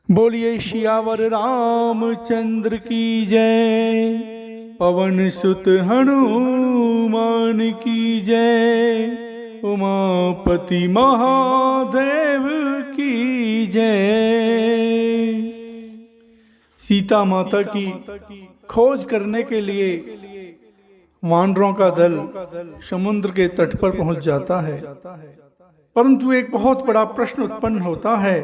बोलिए शियावर रामचंद्र की जय, पवन सुत हनुमान की जय, उमापति महादेव की जय। सीता माता की खोज करने के लिए वानरों का दल समुद्र के तट पर पहुंच जाता है, परंतु एक बहुत बड़ा प्रश्न उत्पन्न होता है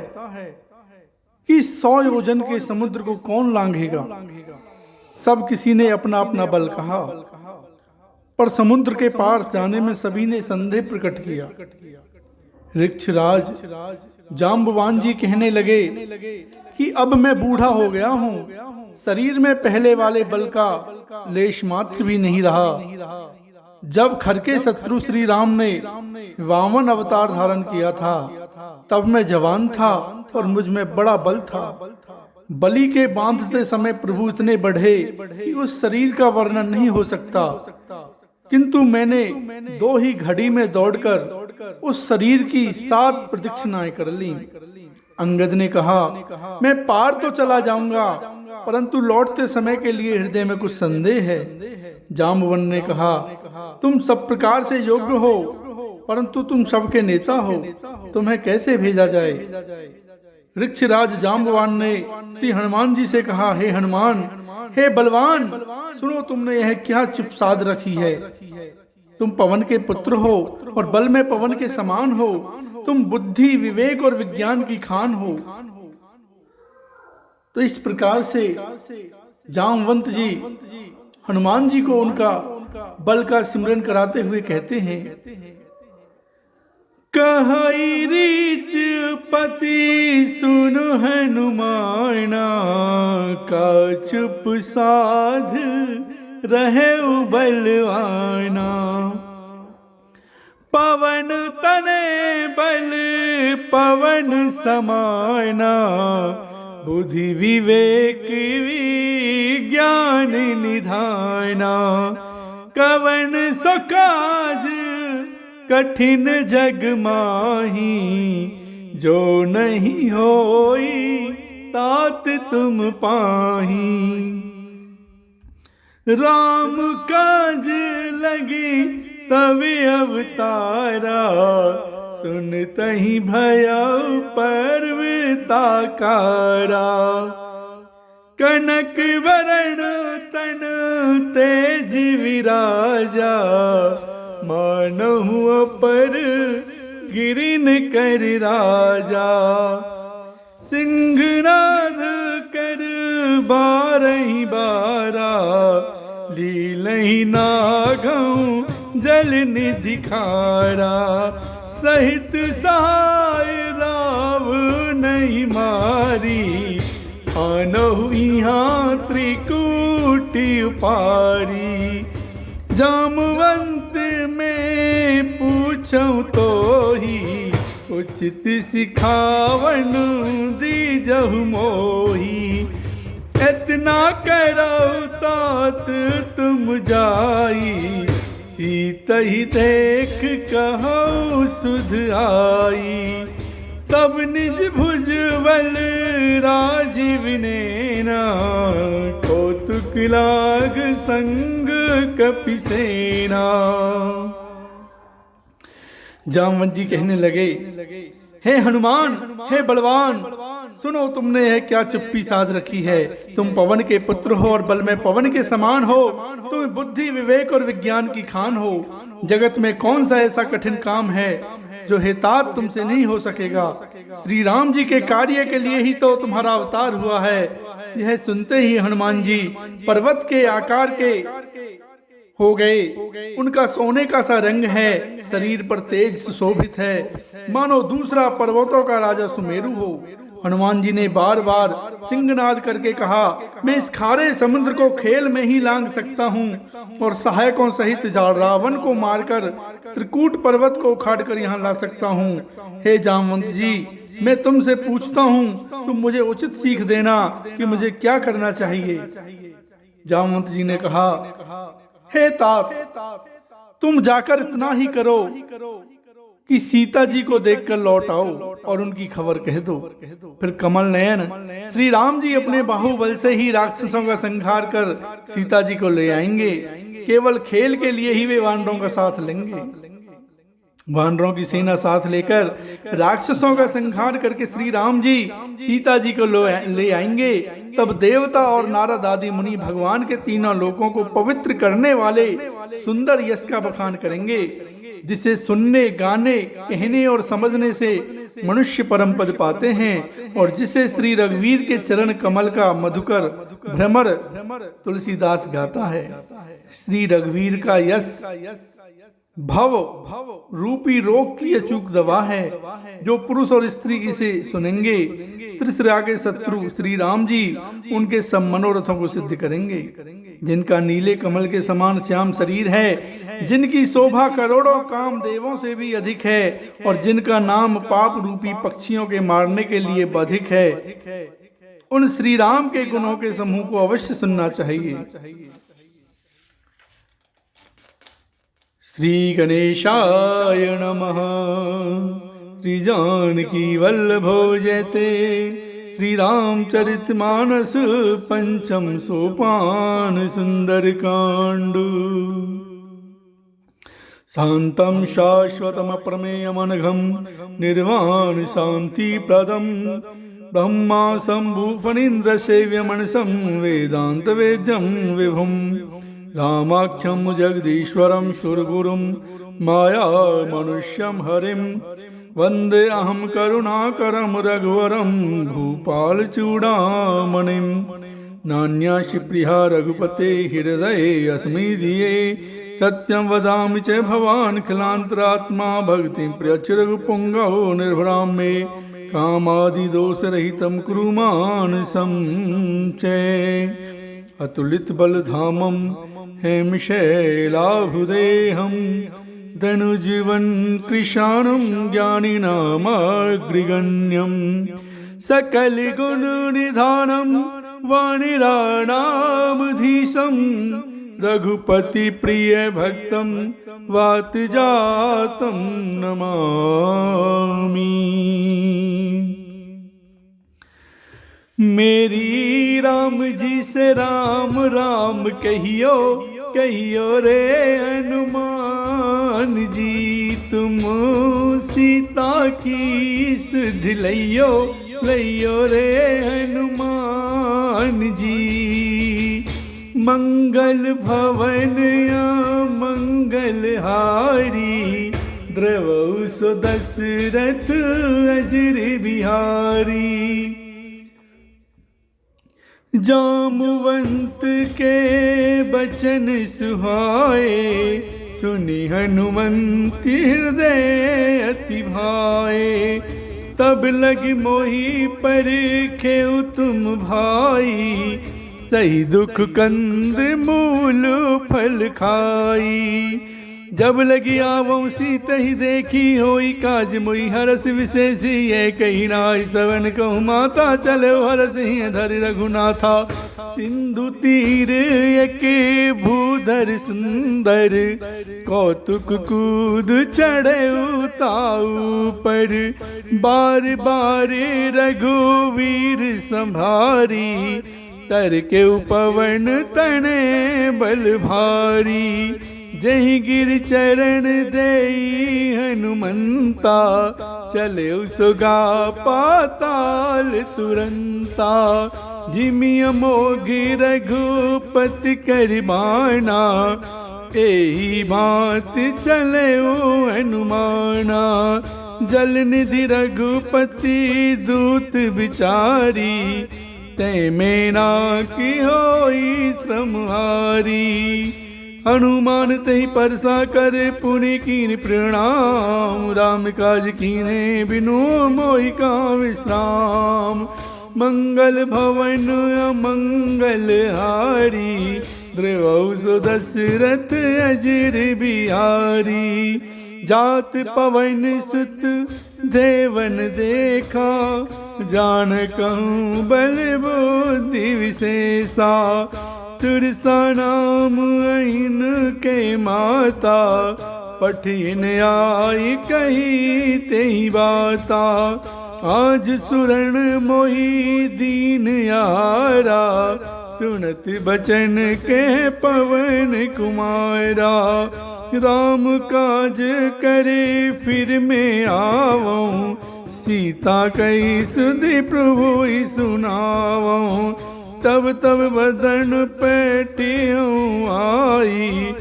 कि 100 योजन के समुद्र को कौन लांघेगा। सब किसी ने अपना अपना बल कहा, पर समुद्र के पार जाने में सभी ने संदेह प्रकट किया। ऋक्षराज जाम्बवान जी कहने लगे कि अब मैं बूढ़ा हो गया हूँ, शरीर में पहले वाले बल का लेश मात्र भी नहीं रहा। जब खरके शत्रु श्री राम ने वामन अवतार धारण किया था, तब मैं जवान था और मुझ में बड़ा बल था। बलि के बांधते समय प्रभु इतने बढ़े कि उस शरीर का वर्णन नहीं हो सकता, किंतु मैंने 2 ही घड़ी में दौड़कर उस शरीर की 7 प्रदक्षिणाएं कर ली। अंगद ने कहा, मैं पार तो चला जाऊंगा, परंतु लौटते समय के लिए हृदय में कुछ संदेह है। जाम्बवन ने कहा, तुम सब प्रकार से योग्य हो, परंतु तुम सबके नेता हो, तुम्हें कैसे भेजा जाए। ऋक्षराज जाम्बवान ने श्री हनुमान जी से कहा, हे हनुमान, हे बलवान, सुनो, तुमने यह क्या चुप साध रखी है। तुम पवन के पुत्र हो और बल में पवन के समान हो। तुम बुद्धि, विवेक और विज्ञान की खान हो। तो इस प्रकार से जामवंत जी हनुमान जी को उनका बल का सिमरन कराते हुए कहते हैं, कहई रीच पति सुन हनुमाना, का चुप साध रहे बलवाना। पवन तने बल पवन समाना, बुद्धि विवेक विज्ञान निधाना। कवन सो काज कठिन जग माही, जो नहीं होई तात तुम पाही। राम काज लगी तभी अवतारा, सुनतहि भया पर्वताकारा। कनक वरण तन तेज विराजा, मानहु अपर गिरिन कर राजा। सिंहनाद कर बारहि बारा, लीलहि नागहु जल निधि खारा। सहित सहाय राव नहीं मारी, आनहु यहाँ त्रिकूटी उपारी। जामवंत में पूछूं तो ही, उचित सिखावन दीजहु मोही। इतना करो तात तुम जाई, सीतहि देख कहूँ सुध आई। तब निज भुज बल राजीव नेना, कौतुक लाग संग कपिसेना। जामवंत जी कहने लगे, हे हनुमान, हे बलवान, सुनो, तुमने यह क्या चुप्पी साध रखी है। तुम पवन के पुत्र हो और बल में पवन के समान हो। तुम बुद्धि, विवेक और विज्ञान की खान हो। जगत में कौन सा ऐसा कठिन काम है जो हेतात तुमसे नहीं हो सकेगा। श्री राम जी के कार्य के लिए ही तो तुम्हारा अवतार हुआ है। यह सुनते ही हनुमान जी पर्वत के आकार के हो गए। उनका सोने का सा रंग है, शरीर पर तेज सुशोभित है, मानो दूसरा पर्वतों का राजा सुमेरु हो। हनुमान जी ने बार बार सिंहनाद करके कहा, मैं इस खारे समुद्र को खेल में ही लांघ सकता हूँ और सहायकों सहित रावण को मारकर त्रिकूट पर्वत को उखाड़कर यहाँ ला सकता हूँ। हे जामवंत जी, मैं तुमसे पूछता हूँ, तुम मुझे उचित सीख देना कि मुझे क्या करना चाहिए। जामवंत जी ने कहा, हे तात, तुम जाकर इतना ही करो कि सीता जी को देखकर लौट आओ और उनकी खबर कह दो। फिर कमल नयन श्री राम जी अपने बाहुबल से ही राक्षसों का संहार कर सीता जी को ले आएंगे। केवल खेल के लिए ही वे वानरों का साथ लेंगे। वानरों की सेना साथ लेकर राक्षसों का संहार करके श्री राम जी सीता जी को ले आएंगे। तब देवता और नारद आदि मुनि भगवान के तीनों लोकों को पवित्र करने वाले सुंदर यश का बखान करेंगे, जिसे सुनने, गाने, कहने और समझने से मनुष्य परम पद पाते हैं, और जिसे श्री रघुवीर के चरण कमल का मधुकर भ्रमर तुलसीदास गाता है। श्री रघुवीर का यश भव रूपी रोग की अचूक दवा है। जो पुरुष और स्त्री इसे सुनेंगे, त्रिसरा के शत्रु श्री राम जी उनके सब मनोरथों को सिद्ध करेंगे। जिनका नीले कमल के समान श्याम शरीर है, जिनकी शोभा करोड़ों कामदेवों से भी अधिक है, और जिनका नाम पाप रूपी पक्षियों के मारने के लिए बाधिक है, उन श्री राम के गुणों के समूह को अवश्य सुनना चाहिए। श्री गणेशाय नमः। श्री जानकी वल्लभो जयते। श्री रामचरितमानस पंचम सोपान सुंदर कांड। शांतं शाश्वतम प्रमेयमनघं निर्वाण शांति प्रदम ब्रह्मा शंभु फणीन्द्र सेव्य मनसं वेदांत वेद्यं विभुम् रामाख्यं जगदीश्वरं सुरगुरुं माया मनुष्यं हरिं वंदे अहं करुणाकरं रघुवरं भूपाल चूड़ामणिं। नान्यासि प्रिया रघुपते हृदये अस्मि धिये सत्यं वदामि च भवान् खिलान्तरात्मा भक्तिं प्रियच्छ रघुपुङ्गवो निर्भरां मे कामादिदोषरहितं कुरु मानसं च। अतुलित बलधामं हेमशैलाभुदेहं धनुजीवन कृशानं ज्ञानिनामग्रिगण्यं सकल गुण निधानं वाणिराणामधीशं रघुपति प्रिय भक्तं वात जातं नमामि। मेरी राम जी से राम राम कहियो कहियो रे हनुमान जी, तुम सीता की सुध लइयो लइयो रे हनुमान जी। मंगल भवन या मंगल हारी द्रवौ सो दशरथ अजर बिहारी। जामवंत के बचन सुहाए सुनि हनुमंत हृदय अति भाए। तब लग मोहि पर खेउ तुम भाई सही दुख कंद मूल फल खाई। जब लगी आवं सीता ही देखी होई काज मोहि हरस विशेषी। ये कही नाई सवन कहूँ माता चले हरस ही धरि रघुनाथा। सिंधु तीर एक भूधर सुंदर कौतुक कूद चढ़े ताऊ पर। बार बार रघुवीर संभारी तर के पवन तने बल भारी। जही गिर चरण देई हनुमंता चले सुगा पाताल तुरंता। जिमिय मोघि रघुपति करबाना एही बात चले हनुमाना। जल निधि रघुपति दूत बिचारी ते मेना की होई श्रमहारी। हनुमान तहि परसा करे पुनि कीन प्रणाम। राम काज कीने बिनु मोहि का विश्राम। मंगल भवन अमंगल हारी द्रवौ सो दशरथ अजर बिहारी। जात पवन सुत देवन देखा जानकहु बल बुद्धि विशेषा। सुरसा नाम अहिन के माता पठिन आई कही तेई बाता। आज सुरण मोही दीन यारा, सुनत बचन के पवन कुमारा। राम काज करे फिर मैं आवऊं, सीता कई सुधि प्रभु ही सुनावऊं। तब तब बदन पैठियों आई,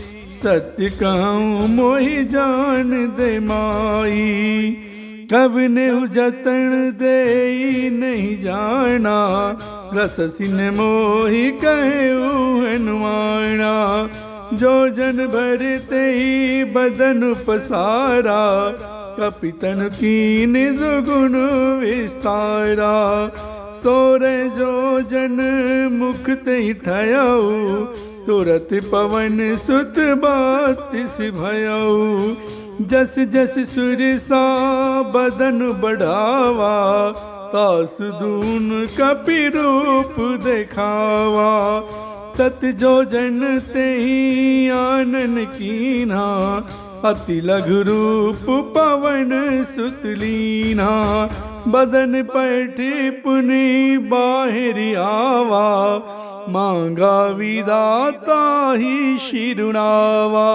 सत्य कहूँ मोहि जान दे माई। कब ने जतन दे नहीं जाना, रस सिन मोहि कहे हनुमाना। जो जन भरते ही बदन पसारा, कपितन कीन दुगुन विस्तारा। सोरे जो जन मुख ते ठयाऊ, तुरत पवन सुत बातिस भयऊ। जस जस सुरसा बदन बढ़ावा, तासु दून कपि रूप देखावा। सत जो जन ते ही आनन कीना, अति लघु रूप पवन सुत लीना। बदन पैठी पुनि बाहिरी आवा, मांगा विदाता ही शिरुणावा।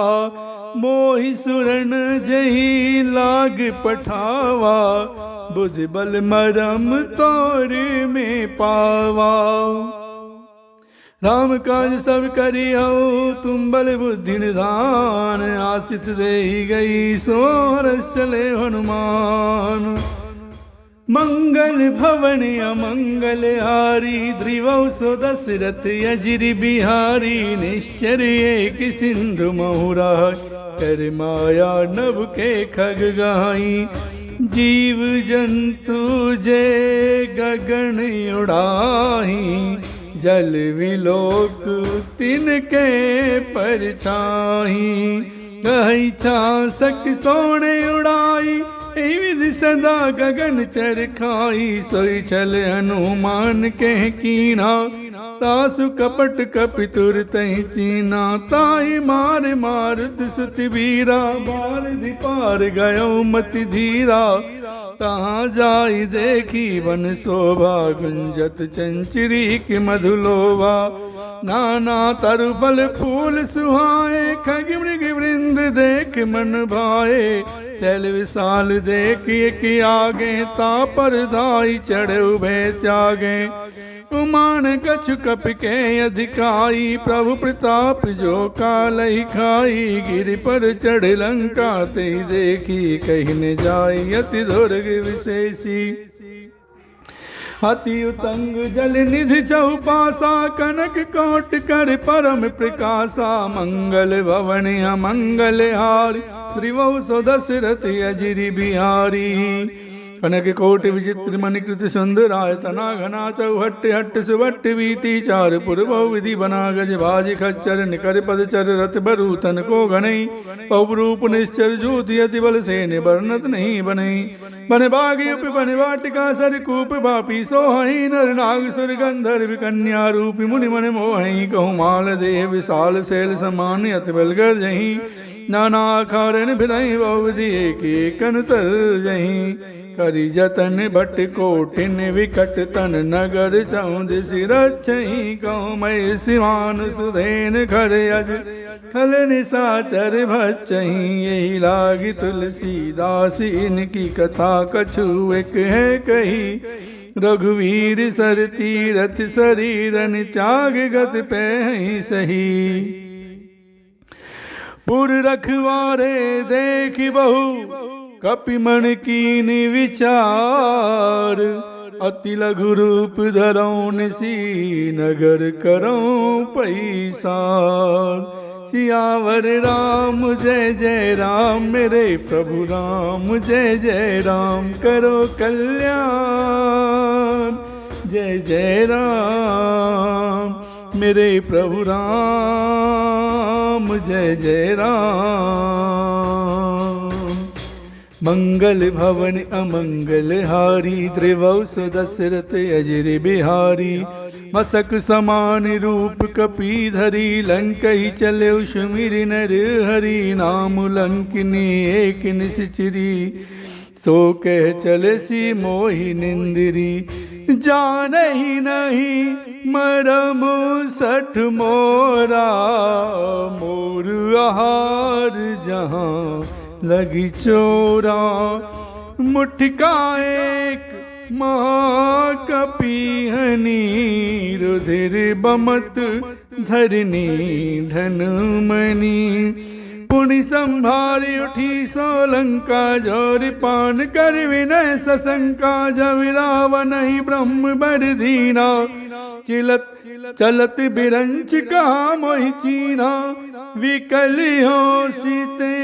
मोहि सुरन जही लाग पठावा, बुझ बल मरम तोर में पावा। राम काज सब करियो तुम बल बुद्धि निधान, आशित दे गई सोरस चले हनुमान। मंगल भवन अमंगल हारी, ध्रुवौ सो दशरथ अजिर बिहारी। निश्चर एक सिंधु महुरा, कर माया नभ के खग गाई। जीव जंतु जे गगन उड़ाही, जल विलोक तिनके परछाई। कहि छासक सोने उड़ाई, विधि सदा गगन चरखाई। सोई छल हनुमान के कीना, तासु कपट कपितुर तहि चीना। ताहि मार मारुत सुत वीरा, बारधि पार गयो मति धीरा। तहाँ जाई देखी वन शोभा, गुंजत चंचरी की मधुलोभा। नाना तरु फल फूल सुहाए, खग मृग वृंद देख मन भाए। चल विशाल देखिए कि आगे, तापर धाई चढ़ उभे त्यागे। उमान कछु कप के अधिकाई, प्रभु प्रताप जो कालहि खाई। गिर पर चढ़ लंका ते देखी, कहीं न जाई अति दुर्ग विशेषी। अति उतंग जल निधि चौपासा, कनक कोट कर परम प्रकाशा। मंगल भवन अमंगल हारी, त्रिवौ सो दशरथ अजिर बिहारी। कनक कोट विचित्र मणिकृत सुंदराय, तना घना चौहट्ट हट्ट सुभट्ट वीति। चार पूर्व विधि बना गज भाज खच्चर, निकर पद चर रथ बरु तन को घनई। पवरूप निश्चर ज्योति अति बल से वर्णत नहीं बनई। बन बागी उप बन वाटिका सर कूप बापी सोहई। नर नाग सुर गंधर्व कन्या रूपी, मुनि मन मोहई। कहु माल देह विशाल शैल समान, अति बल गर जही। नाना खारन भिरई बहुविधि, एक एक अनुतर जही। करि जतन भट कोटिन विकट तन, नगर चौंद सिरछहि। कहूँ मैं सिवान सुधेन खर अज, खल निशाचर भच्चहि। यही लागी तुलसीदास, इनकी कथा कछु एक है कही। रघुवीर सर तीरथ शरीरन, त्याग गत पैहि सही। पुर रखवारे देख बहु, कपिमण कीन विचार। अति लघु रूप धरौं निसी, नगर करौं पैसार। सियावर राम जय जय राम, मेरे प्रभु राम जय जय राम। करो कल्याण जय जय राम, मेरे प्रभु राम जय जय राम। मंगल भवन अमंगल हारी, त्रिवंश दशरथ अजर बिहारी। मसक समान रूप कपीधरी, लंकई चले सुमिर नर हरि। नाम लंकिनी एक निश्चरी, सो कह चले सी मोहि निंदिरी। जानहि नहीं मरम सठ मोरा, मोर आहार जहाँ लगी चोरा। मुठका एक महाकपीहनी, रुधिर बमत धरनी धनमणि। पुनि संभारी उठी सोलंका, जोर पान कर विनय सशंका। जब रावण ही ब्रह्म बर दीना, चिलत चलत बिरंच कहा मोहि चीना। विकल हो सीते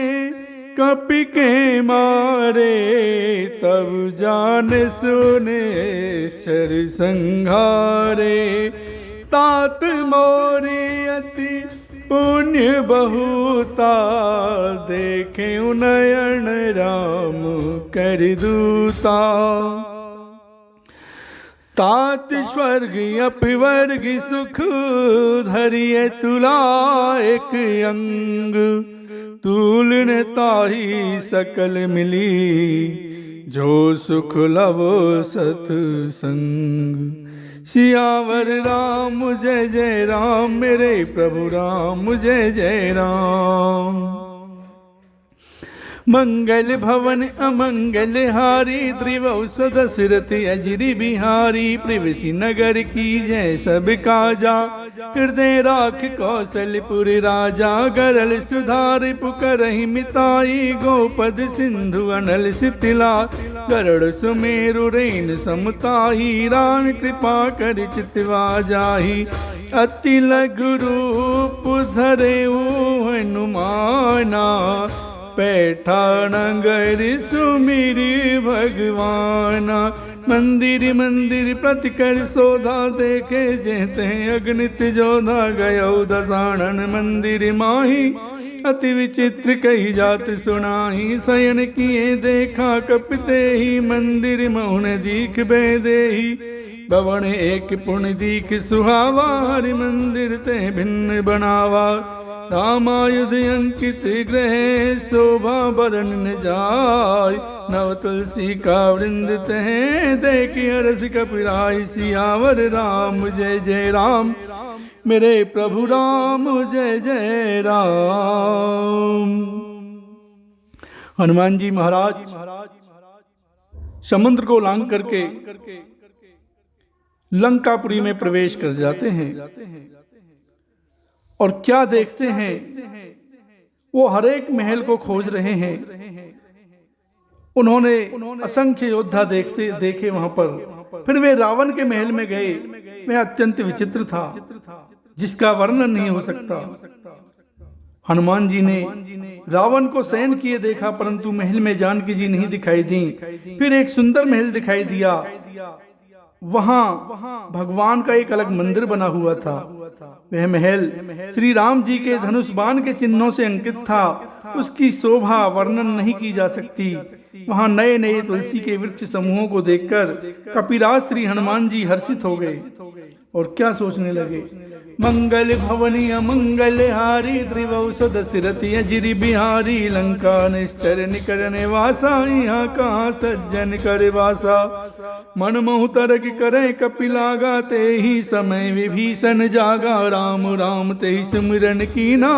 कपि के मारे, तब जान सुने शर संघारे। तात मोरी अति पुण्य बहुता, देखे नयन राम कर दूता। तात स्वर्ग अपवर्ग सुख, धरिय तुला एक अंग। तुलन ताही सकल मिली, जो सुख लव सतसंग। सियावर राम जय जय राम, मेरे प्रभु राम जय जय राम। मंगल भवन अमंगल हारी, त्रिवंश दशरथ अजर बिहारी। प्रिवसी नगर की जय सब काजा, हृदय राख कौशलपुर राजा। गरल सुधार पुकरहि मिताई, गोपद सिंधु अनल सितिला। गरुड़ सुमेरु रेन समताही, राम कृपा कर चितवा जाही। अति लघु रूप धरे हनुमाना, पैठान नगर सुमिरि भगवाना। मंदिर मंदिर प्रति कर सोधा, देखे जेते अगणित जोधा। गयो दसानन मंदिर माही, अति विचित्र कही जात सुनाही। शयन किए देखा कपिते ही, मंदिर मौन दीख बेदेही। भवन एक पुण्य दीख सुहावा, हरि मंदिर ते भिन्न बनावा। रामायुध अंकित ग्रह, शोभा बरन न जाय। नव तुलसी का वृंद तह, देखि हरस कपिराय। सियावर राम जय जय राम, मेरे प्रभु राम जय जय राम। हनुमान जी महाराज समुद्र को लांघ करके लंकापुरी में प्रवेश कर जाते हैं। और क्या देखते हैं, वो हर एक महल को खोज रहे हैं। उन्होंने असंख्य योद्धा देखे वहां पर। फिर वे रावण के महल में गए। वह अत्यंत विचित्र था, जिसका वर्णन नहीं हो सकता। हनुमान जी ने रावण को शयन किए देखा, परंतु महल में जानकी जी नहीं दिखाई दी। फिर एक सुंदर महल दिखाई दिया। वहां भगवान का एक अलग मंदिर बना हुआ था। वह महल श्री राम जी के धनुष बाण के चिन्हों से अंकित था। उसकी शोभा वर्णन नहीं की जा सकती। वहां नए नए तुलसी के वृक्ष समूहों को देखकर कपिराज श्री हनुमान जी हर्षित हो गए और क्या सोचने लगे। मंगल भवनी अमंगल हारी, त्रिवंश दशरथ अजर बिहारी। लंका निश्चर निकर निवासा, यहाँ कहाँ सज्जन कर वासा। मन मोह तरक करे कपिलागा, ते ही समय विभीषण जागा। राम राम ते ही सुमिरन कीना,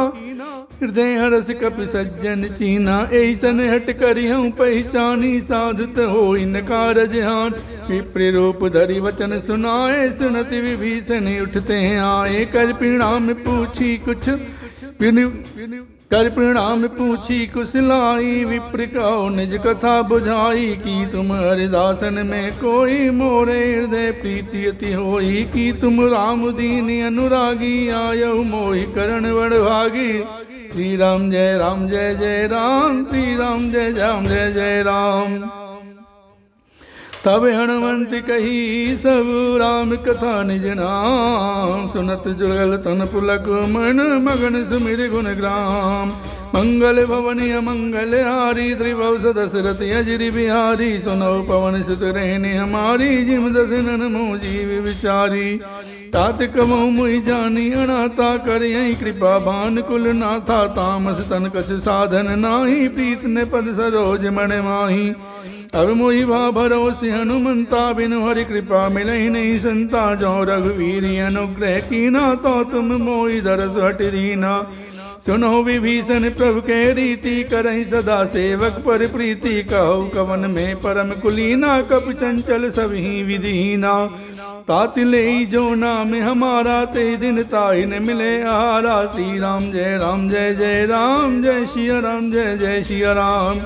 हृदय हरस कपि सज्जन चीना। ऐसन हट करि हूँ पहचानी, साधत हो इनका रजहान। विप्र रूप धरि वचन सुनाए, सुनति विभीषण उठते आए। कर प्रणाम पूछी कुछ कर प्रणाम पूछी कुशलाई। विप्र कहो निज कथा बुझाई, कि तुम हरिदासन में कोई। मोरे हृदय प्रीति अति होई, कि तुम राम दीन अनुरागी। आयौ मोहि करण बड़भागी। श्री राम जय जय राम, श्री राम जय जय जय राम। तब हनुमंत कही सब राम कथा निज नाम, सुनत जुगल तन पुलक मन मगन सुमिर गुण ग्राम। मंगल भवन अमंगल हारी, त्रिभुवन दशरथ अजरि बिहारी। सुनो पवन सुत रहने हमारी, जिम दशनन मोह जीव विचारी। तात कमहु मुहि जानी अनाथा, करियहि कृपा भान कुल नाथा। तामस तन कछ साधन नाही, प्रीत ने पद सरोज मन माही। अब मोहि भा भरोसे हनुमंता, बिनु हरि कृपा मिलहि नहीं संता। जो रघुवीर अनुग्रह कीना, तो तुम मोहि दरस हट दीना। सुनो विभीषण प्रभु के रीति, करहि सदा सेवक पर प्रीति। कहु कवन में परम कुलीना, कपि चंचल सबहि विधिहीना। तात लेई जो नाम हमारा, ते दिन ताहि न मिले आहारा। श्री राम जय जय राम, जय सिया राम जय जय सिया राम।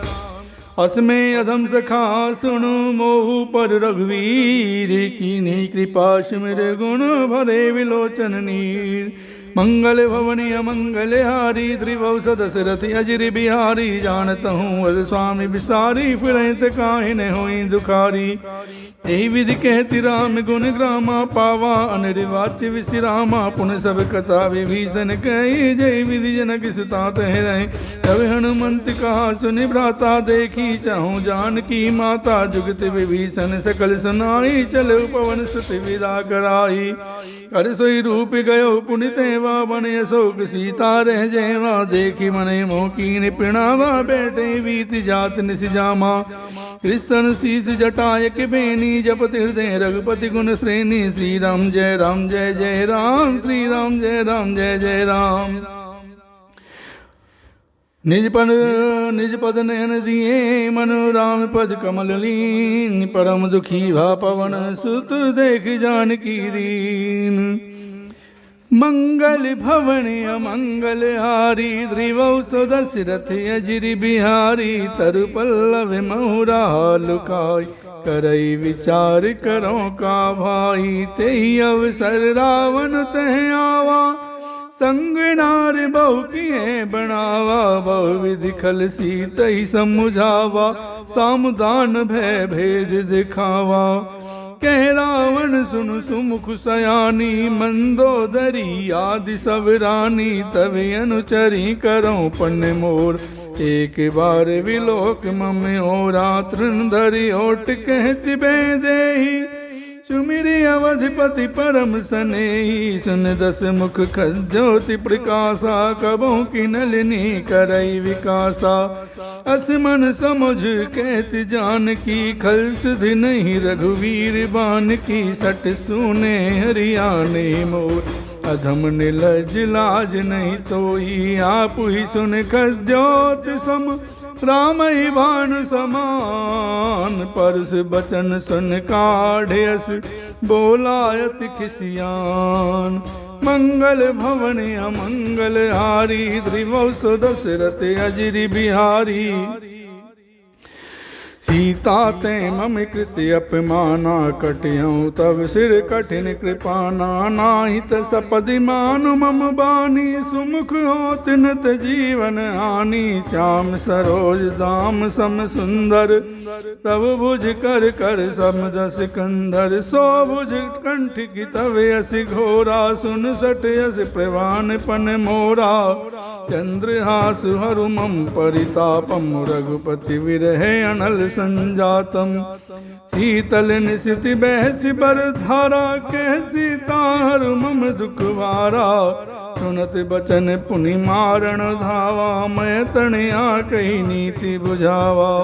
असमय अधम सखा सुनु, मोहु पर रघुवीर। कीन्ही कृपा सुमिर गुण, भरे विलोचन नीर। मंगल भवन अमंगल हारी, त्रिभुवन दशरथ अजरि बिहारी। जानत हूँ अस स्वामी बिसारी, फिरहित काहि न होई दुखारी। यही विधि कहती राम गुण ग्रामा, पावा अनिर्वाच्य विश्रामा। पुन सब कथा विभीषण कही, जय विधि जनक सुता तह रहे। तब हनुमंत कहा सुनि भ्राता, देखी चाहूँ जानकी माता। जुगत विभीषण सकल सुनाई, चलो पवन सुत विदा कराई। कर सोई रूप गयो पुनि तेवा, बन अशोक सीता रह जयवा। देखी मने मोह कीन पिणावा, बैठे बीत जात निस जामा। कृष्ण शीस जटाय के बेनी, जपत हृदय रघुपति गुण श्रेणी। श्री राम जय जय राम, श्री राम जय जय राम। निज पद नयन दिए, मनु राम पद कमल लीन। परम दुखी भा पवन सुत, देख जानकी दीन। मंगल भवन अमंगल हारी, त्रिभुवन दशरथ अजरि बिहारी। तरु पल्लव महुरा लुकाई, करई विचार करो का भाई। तेहि अवसर रावण तह आवा, संग नार बहु किए बनावा। बहु विधि खल सीतहि समुझावा, सामदान भय भेद दिखावा। कह रावण सुन सुमुख सयानी, मंदोदरी आदि सब रानी। तब अनुचरी करो पन मोर, एक बार विलोक मम ओरा। तृण धरि ओट कहति बेदेहि, सुमिरि अवधिपति परम सनेही। सुन दस मुख खज्योति प्रकाशा, कबहु की नलिनी करई विकासा। अस मन समुझ कहति जानकी, खल सुधि नहीं रघुवीर बान की। सट सुने हरियाणे मोर, अधम निलज लाज नहीं तोई। आप ही सुन खज्योति सम, राम ही भानु समान। परस बचन सुन काढ़यस, बोलायत खिसियान। मंगल भवन अमंगल हारी, त्रिभुवन दशरथ अजरि बिहारी। सीता ते मम कृति अपमाना, कटियऊँ तब सिर कठिन कृपाना। नाहित सपदि मानु मम बानी, सुमुख होत नत जीवन हानि। श्याम सरोज दाम सम सुंदर, प्रभु भुज कर कर सम दस कंधर। सो भुज कंठ की तव यस घोरा, सुन सट यस प्रवान पन मोरा। चंद्रहासु हरु मम परितापम, रघुपति विरह अनल संजातम। शीतल निशिति बहसि बर धारा, कह सीता हरु मम दुख भारा। सुनत बचन पुनि मारण धावा, मैं तणिया कही नीति बुझावा।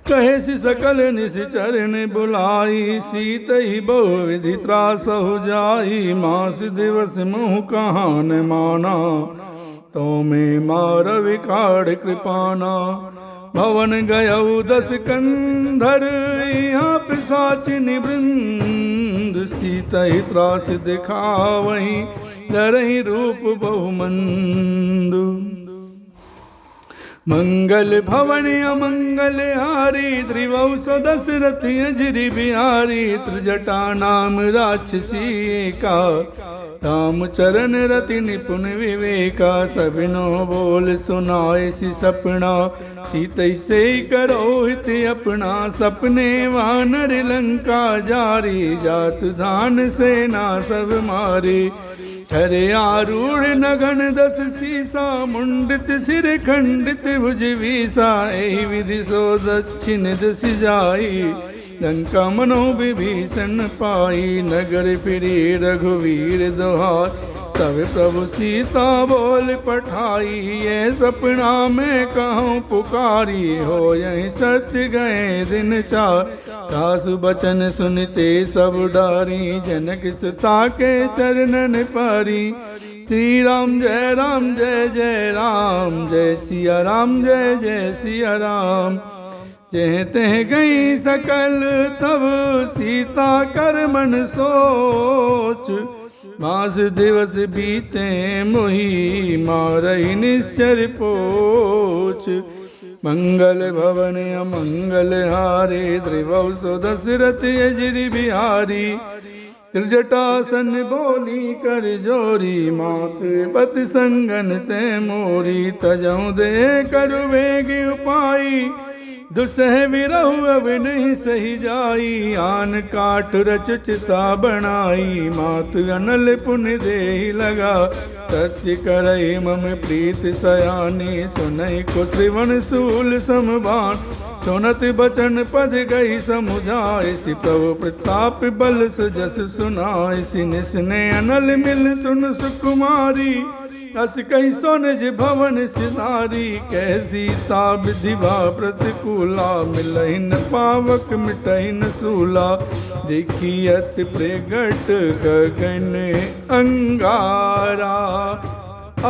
कहे सि सकल निशिचरण बुलाई, सीत ही बहु विधि त्रासहु जाई। मास दिवस मुँह कहाँ न माना, तो में मार विकार कृपाना। भवन गयऊ दस कंधर, यहाँ पिशाचिनी वृंद। सीत ही त्रास दिखावहीं, डरहि रूप बहुमंद। मंगल भवन अमंगल हारी त्रिवंश दशरथ अजरि बिहारी त्रिजटा नाम राक्षसी का राम चरण रति निपुण विवेका सबिनो बोल सुनाए सी सपना सीत से करो हित अपना सपने वानर लंका जारी जात धान सेना सब मारे छरे आरूढ़ नगन दस सीसा मुंडित सिर खंडित भुज वीसा एहि विधि सो दक्षिण दस जाई लंका मनो विभीषण पाई नगर फिरी रघुवीर दोहार तब प्रभु सीता बोल पठाई ये सपना में कहूँ पुकारी हो यही सत्य गए दिन चार दासु बचन सुनते सब डारी जनक सुता के चरणन पारी श्री राम जय जय राम जय सिया राम जय जय सिया राम जह तह गई सकल तब सीता कर मन सोच मास दिवस बीते मोही मारही निश्चर पोच मंगल भवन अमंगल हारे त्रिवंश दशरथ अजरि बिहारी त्रिजटासन बोली कर जोरी मात पति संगन ते मोरी तजऊ दे कर वेग उपाई दुसह विरहु अब नहीं सही जाई आन काठ रच चिता बनाई मात अनल पुण्य दे लगा सत्य करई मम प्रीत सयानी सुनई को त्रिवन सूल समबान सुनत बचन पद गई समुझाय सि प्रभु प्रताप बल सुजस सुनाय सि निसने अनल मिल सुन सुकुमारी अस कही सोनज भवन सिधारी कैसी ता विधिवा प्रतिकूला मिलहिन पावक मिटहिन सूला देखी अति प्रगट गगन अंगारा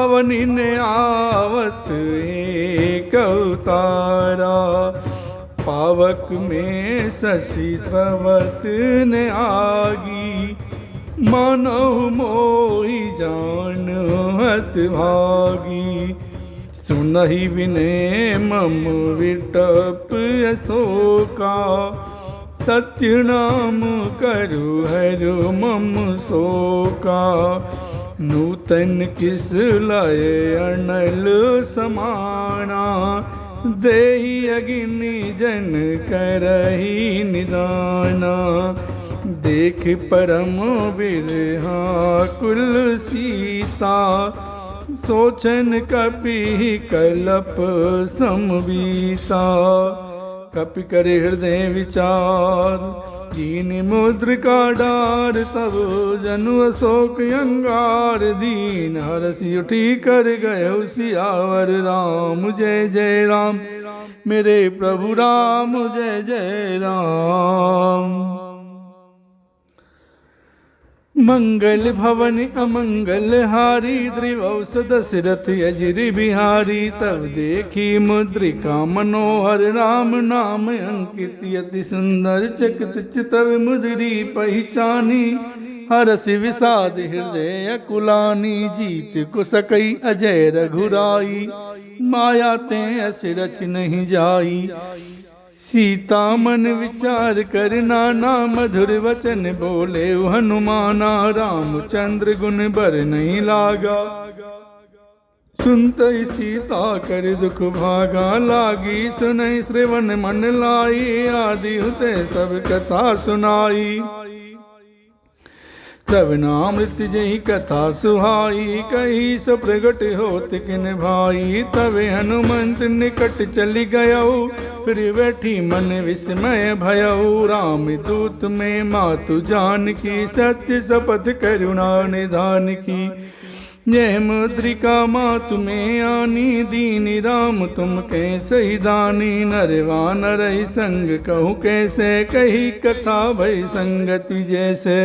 अवनि ने आवत एक अवतारा पावक में शशि प्रवत ने आगी मानव मोहि जान हत भागी सुनहि विनय मम विटप अशोका सत्य नाम करु हरु मम शोका नूतन किस लय अनल समाना देहि अग्नि जन करहि निदाना देख परम बिरहा कुल सीता सोचन कपि कलप समवीता कपि करे हृदय विचार दीन मुद्रिका डार तब जनु अशोक अंगार दीन हरसि उठी कर गए सियावर राम जय जय राम मेरे प्रभु राम जय जय राम मंगल भवन अमंगल हारी त्रिवंश दशरथ अजरि बिहारी तब देखी मुद्रिका मनोहर राम नाम अंकित अति सुंदर चकित चितव मुद्री पहचानी हरसि विषाद हृदय अकुलानी जीत कुसकई अजय रघुराई माया ते असिरच नहीं जाई सीता मन विचार कर नाना मधुर वचन बोले हनुमाना रामचंद्र गुण बर नहीं लागा सुनत सीता कर दुख भागा लागी सुनई श्रवण मन लाई आदि हुते सब कथा सुनाई तब नामृत जही कथा सुहाई कही सो प्रगट होत किन भाई तब हनुमंत निकट चली गयऊ फिर बैठी मन विस्मय भयऊ राम दूत में मातु जान की सत्य शपथ करुणा निधान की यह मुद्रिका मातु में आनी दीन राम तुम कैसे ही दानी नरवा नरई संग कहूँ कैसे कही कथा भई संगति जैसे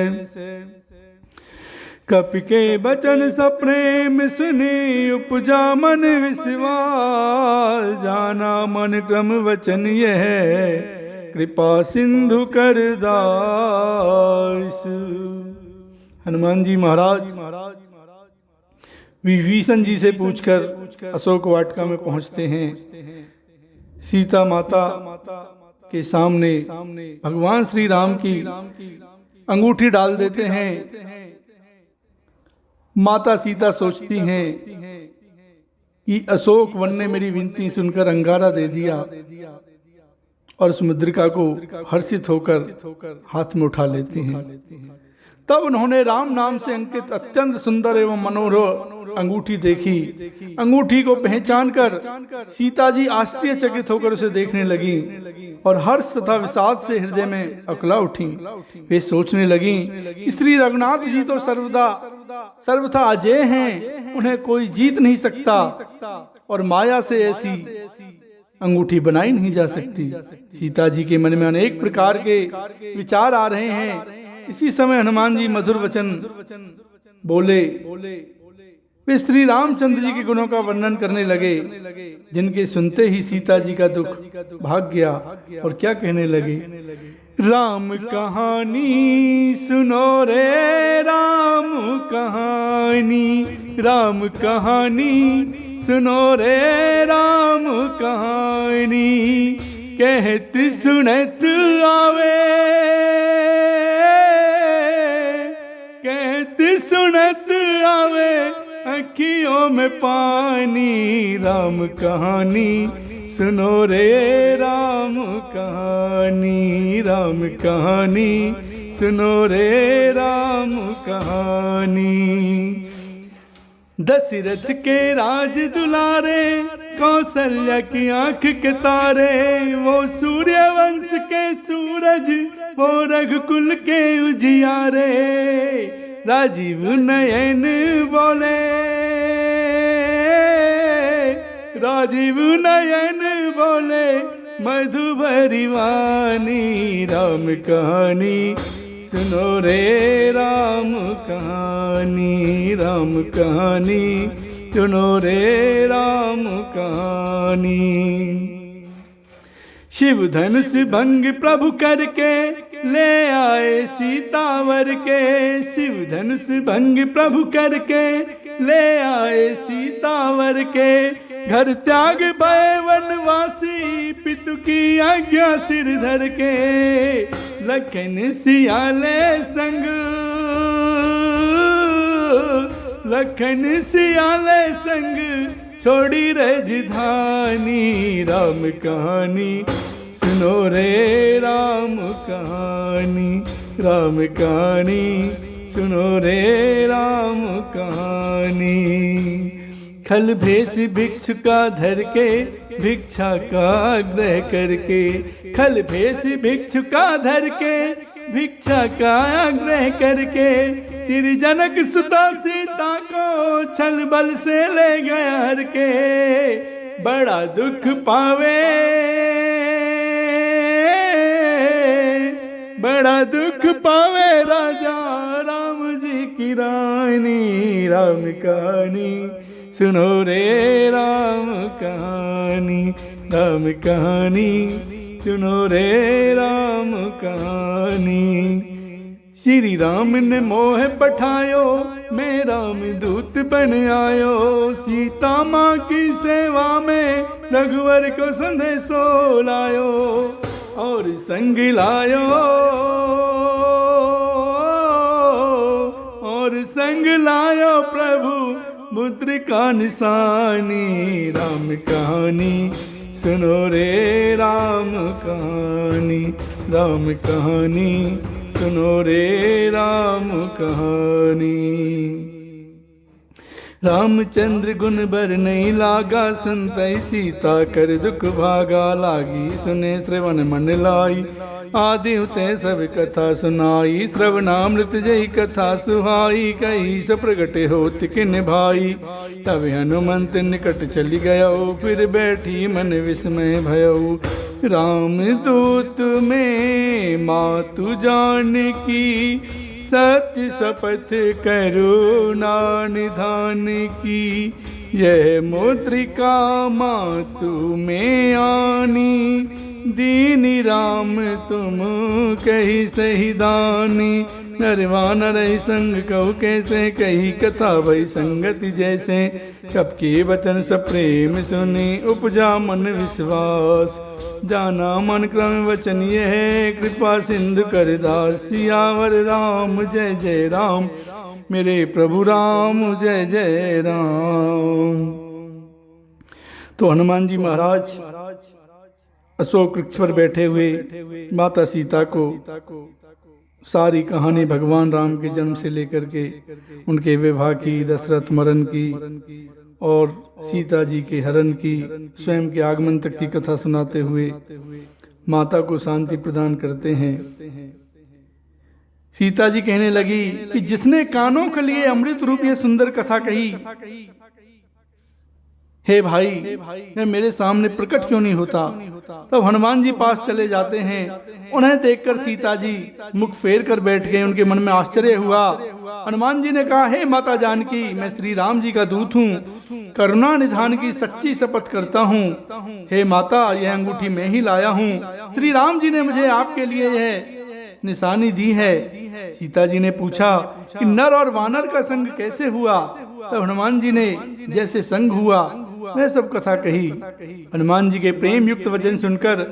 कपि के बचन सपने में सुनी उपजा मन विश्वास जाना मन क्रम वचन यह कृपा सिंधु कर दास। हनुमान जी महाराज विभीषण जी से पूछकर अशोक वाटिका में पहुंचते हैं। सीता माता के सामने भगवान श्री राम की अंगूठी डाल देते हैं। माता सीता सोचती हैं कि अशोक वन ने मेरी विनती सुनकर अंगारा दे दिया, और उस मुद्रिका को हर्षित होकर हाथ में उठा लेते हैं। तब उन्होंने राम नाम से अंकित अत्यंत सुंदर एवं मनोहर अंगूठी देखी। अंगूठी को पहचानकर सीता जी आश्चर्यचकित होकर उसे देखने लगी और हर्ष तथा विषाद से हृदय में अकला उठी। वे सोचने लगी कि श्री रघुनाथ जी तो सर्वथा अजय हैं, उन्हें कोई जीत नहीं सकता, और माया से ऐसी अंगूठी बनाई नहीं जा सकती। सीता जी के मन में अनेक प्रकार के विचार आ रहे हैं। इसी समय हनुमान जी मधुर वचन बोले। वे श्री रामचंद्र जी के गुणों का वर्णन करने लगे, जिनके सुनते ही सीता जी का दुख भाग गया। और क्या कहने लगे, राम कहानी सुनो रे राम कहानी, राम कहानी सुनो रे राम कहानी, कहत सुनत आवे, कहत सुनत आवे अखियों में पानी। राम कहानी सुनो रे राम कहानी, राम कहानी सुनो रे राम कहानी। दशरथ के राज दुलारे, कौशल्या की आंख के तारे, वो सूर्य वंश के सूरज, वो रघुकुल के उजियारे। राजीव नयन बोले, राजीव नयन बोले, मधुबरी वाणी। राम कहानी सुनो रे राम कहानी, राम कहानी सुनो रे राम कहानी। शिव धनुष भंग प्रभु करके ले आए सीतावर के, शिव धनुष भंग प्रभु करके ले आए सीतावर के। घर त्याग भय वनवासी, पितु की आज्ञा सिर धर के। लखन सियाले संग, लखन सियाले संग, छोड़ी राजधानी। राम कहानी सुनो रे राम कहानी, राम कहानी सुनो रे राम कहानी। खल भेष भिक्षु का धर के, भिक्षा का आग्रह करके। खल भेष भिक्षु का धर के, भिक्षा का आग्रह करके। श्री जनक सुता सीता को छल बल से ले गया हर के। बड़ा दुख पावे, बड़ा दुख पावे राजा राम जी की रानी। राम कहानी सुनो रे राम कहानी, राम कहानी सुनो रे राम कहानी। श्री राम ने मोह पठायो, मैं राम दूत बन आयो। सीता माँ की सेवा में रघुवर को संदेशो लायो, और संग लायो, और संग लायो प्रभु मुद्रिका निशानी। राम कहानी सुनो रे राम कहानी, राम कहानी सुनो रे राम कहानी। रामचंद्र गुण बर नहीं लागा, सुनतई सीता कर दुख भागा। लागी सुने श्रवण मन लाई, आदि उते सब कथा सुनाई। श्रवणामृत जय कथा सुहाई, कही सो प्रगटे होत किन भाई। तब हनुमंत निकट चली गयो, फिर बैठी मन विस्मय भयो। राम दूत में मातु जान की, सत्य शपथ करुणा निधान की। यह मुद्रिका मातु में आनी, दीन राम तुम कही सही दानी। नर वानर संग कहु कैसे, कही कथा भई संगति जैसे। कब के वचन सब प्रेम सुनी, उपजा मन विश्वास। जाना मन क्रम वचन ये है, कृपा सिंधु कर दास। सियावर राम जय जय राम, मेरे प्रभु राम जय जय राम। तो हनुमान जी महाराज अशोक वृक्ष पर बैठे हुए माता सीता को सारी कहानी भगवान राम के जन्म से लेकर के उनके विवाह की, दशरथ मरण की और सीता जी के हरण की, स्वयं के आगमन तक की कथा सुनाते हुए माता को शांति प्रदान करते हैं। सीता जी कहने लगी कि जिसने कानों के लिए अमृत रूप ये सुंदर कथा कही, हे भाई मैं मेरे सामने प्रकट क्यों नहीं होता। तब हनुमान जी पास चले जाते हैं। उन्हें देखकर सीता जी मुख फेर कर बैठ गए। उनके मन में आश्चर्य हुआ। हनुमान जी ने कहा, हे माता जानकी, मैं श्री राम जी का दूत हूँ, करुणा निधान की सच्ची शपथ करता हूँ। हे माता, यह अंगूठी मैं ही लाया हूँ। श्री राम जी ने मुझे आपके लिए यह निशानी दी है। सीता जी ने पूछा कि नर और वानर का संग कैसे हुआ। तब हनुमान जी ने जैसे संग हुआ मैं सब कथा कही। हनुमान जी के प्रेम युक्त वचन सुनकर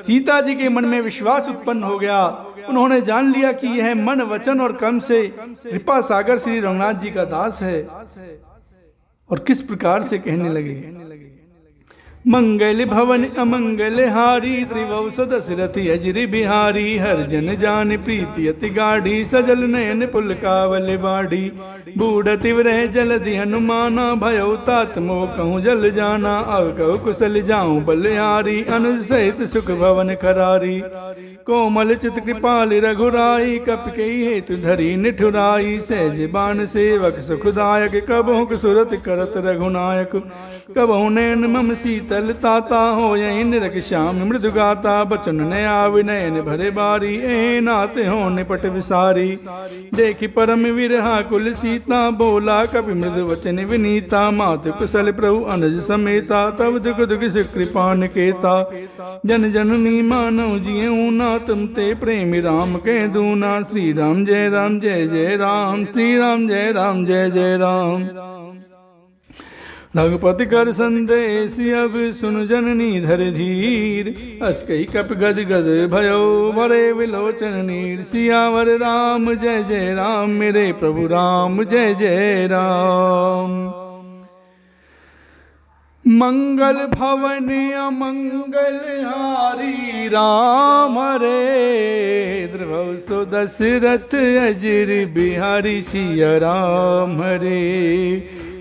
सीता जी के मन में विश्वास उत्पन्न हो गया। उन्होंने जान लिया कि यह मन वचन और कर्म से कृपा सागर श्री रघुनाथ जी का दास है। और किस प्रकार से कहने लगे, मंगल भवन अमंगल हारी, त्रिवंश दशरथ अजर बिहारी। हर जन जान प्रीति अति गाढ़ी, सजल नयन पुलकावल बाढ़ी। बूढ़ तिवरह जलधि हनुमाना, भयो तात मोह कहूँ जल जाना। अब कहूँ कुशल जाऊँ बलिहारी, अनुज सहित सुख भवन खरारी। कोमल चित कृपाल रघुराई, कपि हेतु धरी निठुराई। सहज बान सेवक सुखदायक, कबहुँ सुरत करत रघुनायक। कबहुँ नयन मम शीतल ताता, हो यही निरख श्याम मृदु गाता। बचन नया विनयन भरे बारी, ए नाते हो निपट विसारी। देखी परम विरहा कुल सीता, बोला कपि मृदु वचन विनीता। मात कुशल प्रभु अनुज समेता, तब दुख दुख कृपा निकेता। जन जननी मानव जियऊ ना, तुम ते प्रेमी राम के दूना। श्री राम जय जय राम, श्री राम जय जय राम। रघुपति कर संदेश अब सुन जननी धर धीर। अस कही कप गद गद भयो, भरे विलोचन नीर। सियावर राम जय राम, मेरे प्रभु राम जय जय राम। मंगल भवन अमंगल हारी, राम रे। द्रवौ सो दशरथ अजर बिहारी, सिया राम रे।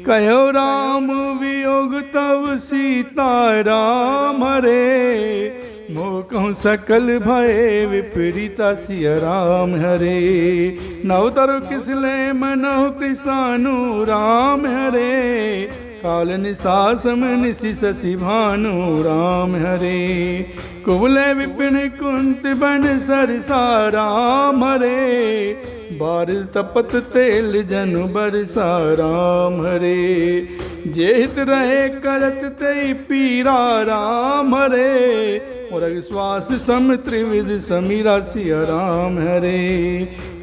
कहो राम वियोग तव सीता, राम रे। मोह कहूँ सकल भय विपरीता, सिया राम हरे। नव तरु किसले मनहु कृषानु, राम हरे। काल निशासम निशि शशि भानु, राम हरे। कुवले विपिन कुंत बन सरसा, राम हरे। बार तपत तेल जनु बरसा, राम हरे। जेहित रहे करत ते पीरा, राम हरे। और श्वास सम त्रिविध समीरा, सिया राम हरे।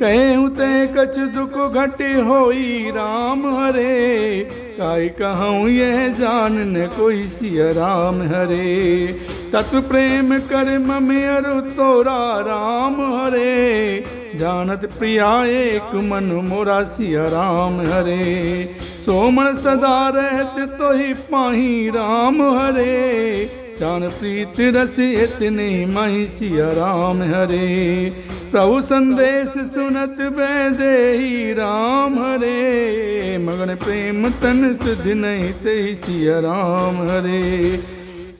कहूँ ते कछ दुख घट होई, राम हरे। काई कहूँ यह जान न कोई, सिया राम हरे। तत्व प्रेम कर मम अरु तोरा, राम हरे। जानत प्रिया एक मन मोरा, सिया राम हरे। सोमन सदा रहत तो ही पाही, राम हरे। जान प्रीत रस इतने माही, सिया राम हरे। प्रभु संदेश सुनत बैदेही, राम हरे। मगन प्रेम तन सुध नहीं ते, सिया राम हरे।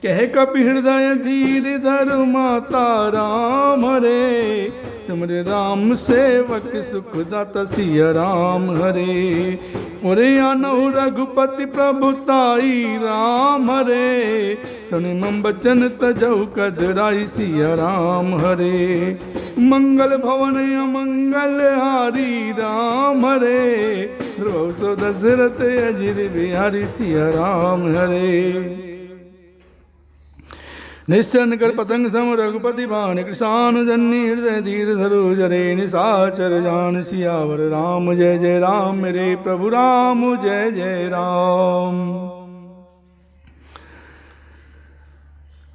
कह कपि हृदय धीर धर माता, राम हरे। सिमर राम सेवक सुख दाता, सिया राम हरे। मोरे आनो रघुपति प्रभुताई, राम हरे। सुनि मम बचन तजौ कदराई, सिया राम हरे। मंगल भवन अमंगल हारी, राम हरे। ध्रुव सो दशरथ अजिर बिहारी, सिया राम हरे। निश्चन कर पतंग सम रघुपति बाण कृषाण जन्नी हृदय धीर धरु जरे निशाचर जान सियावर राम जय जय राम मेरे प्रभु राम जय जय राम।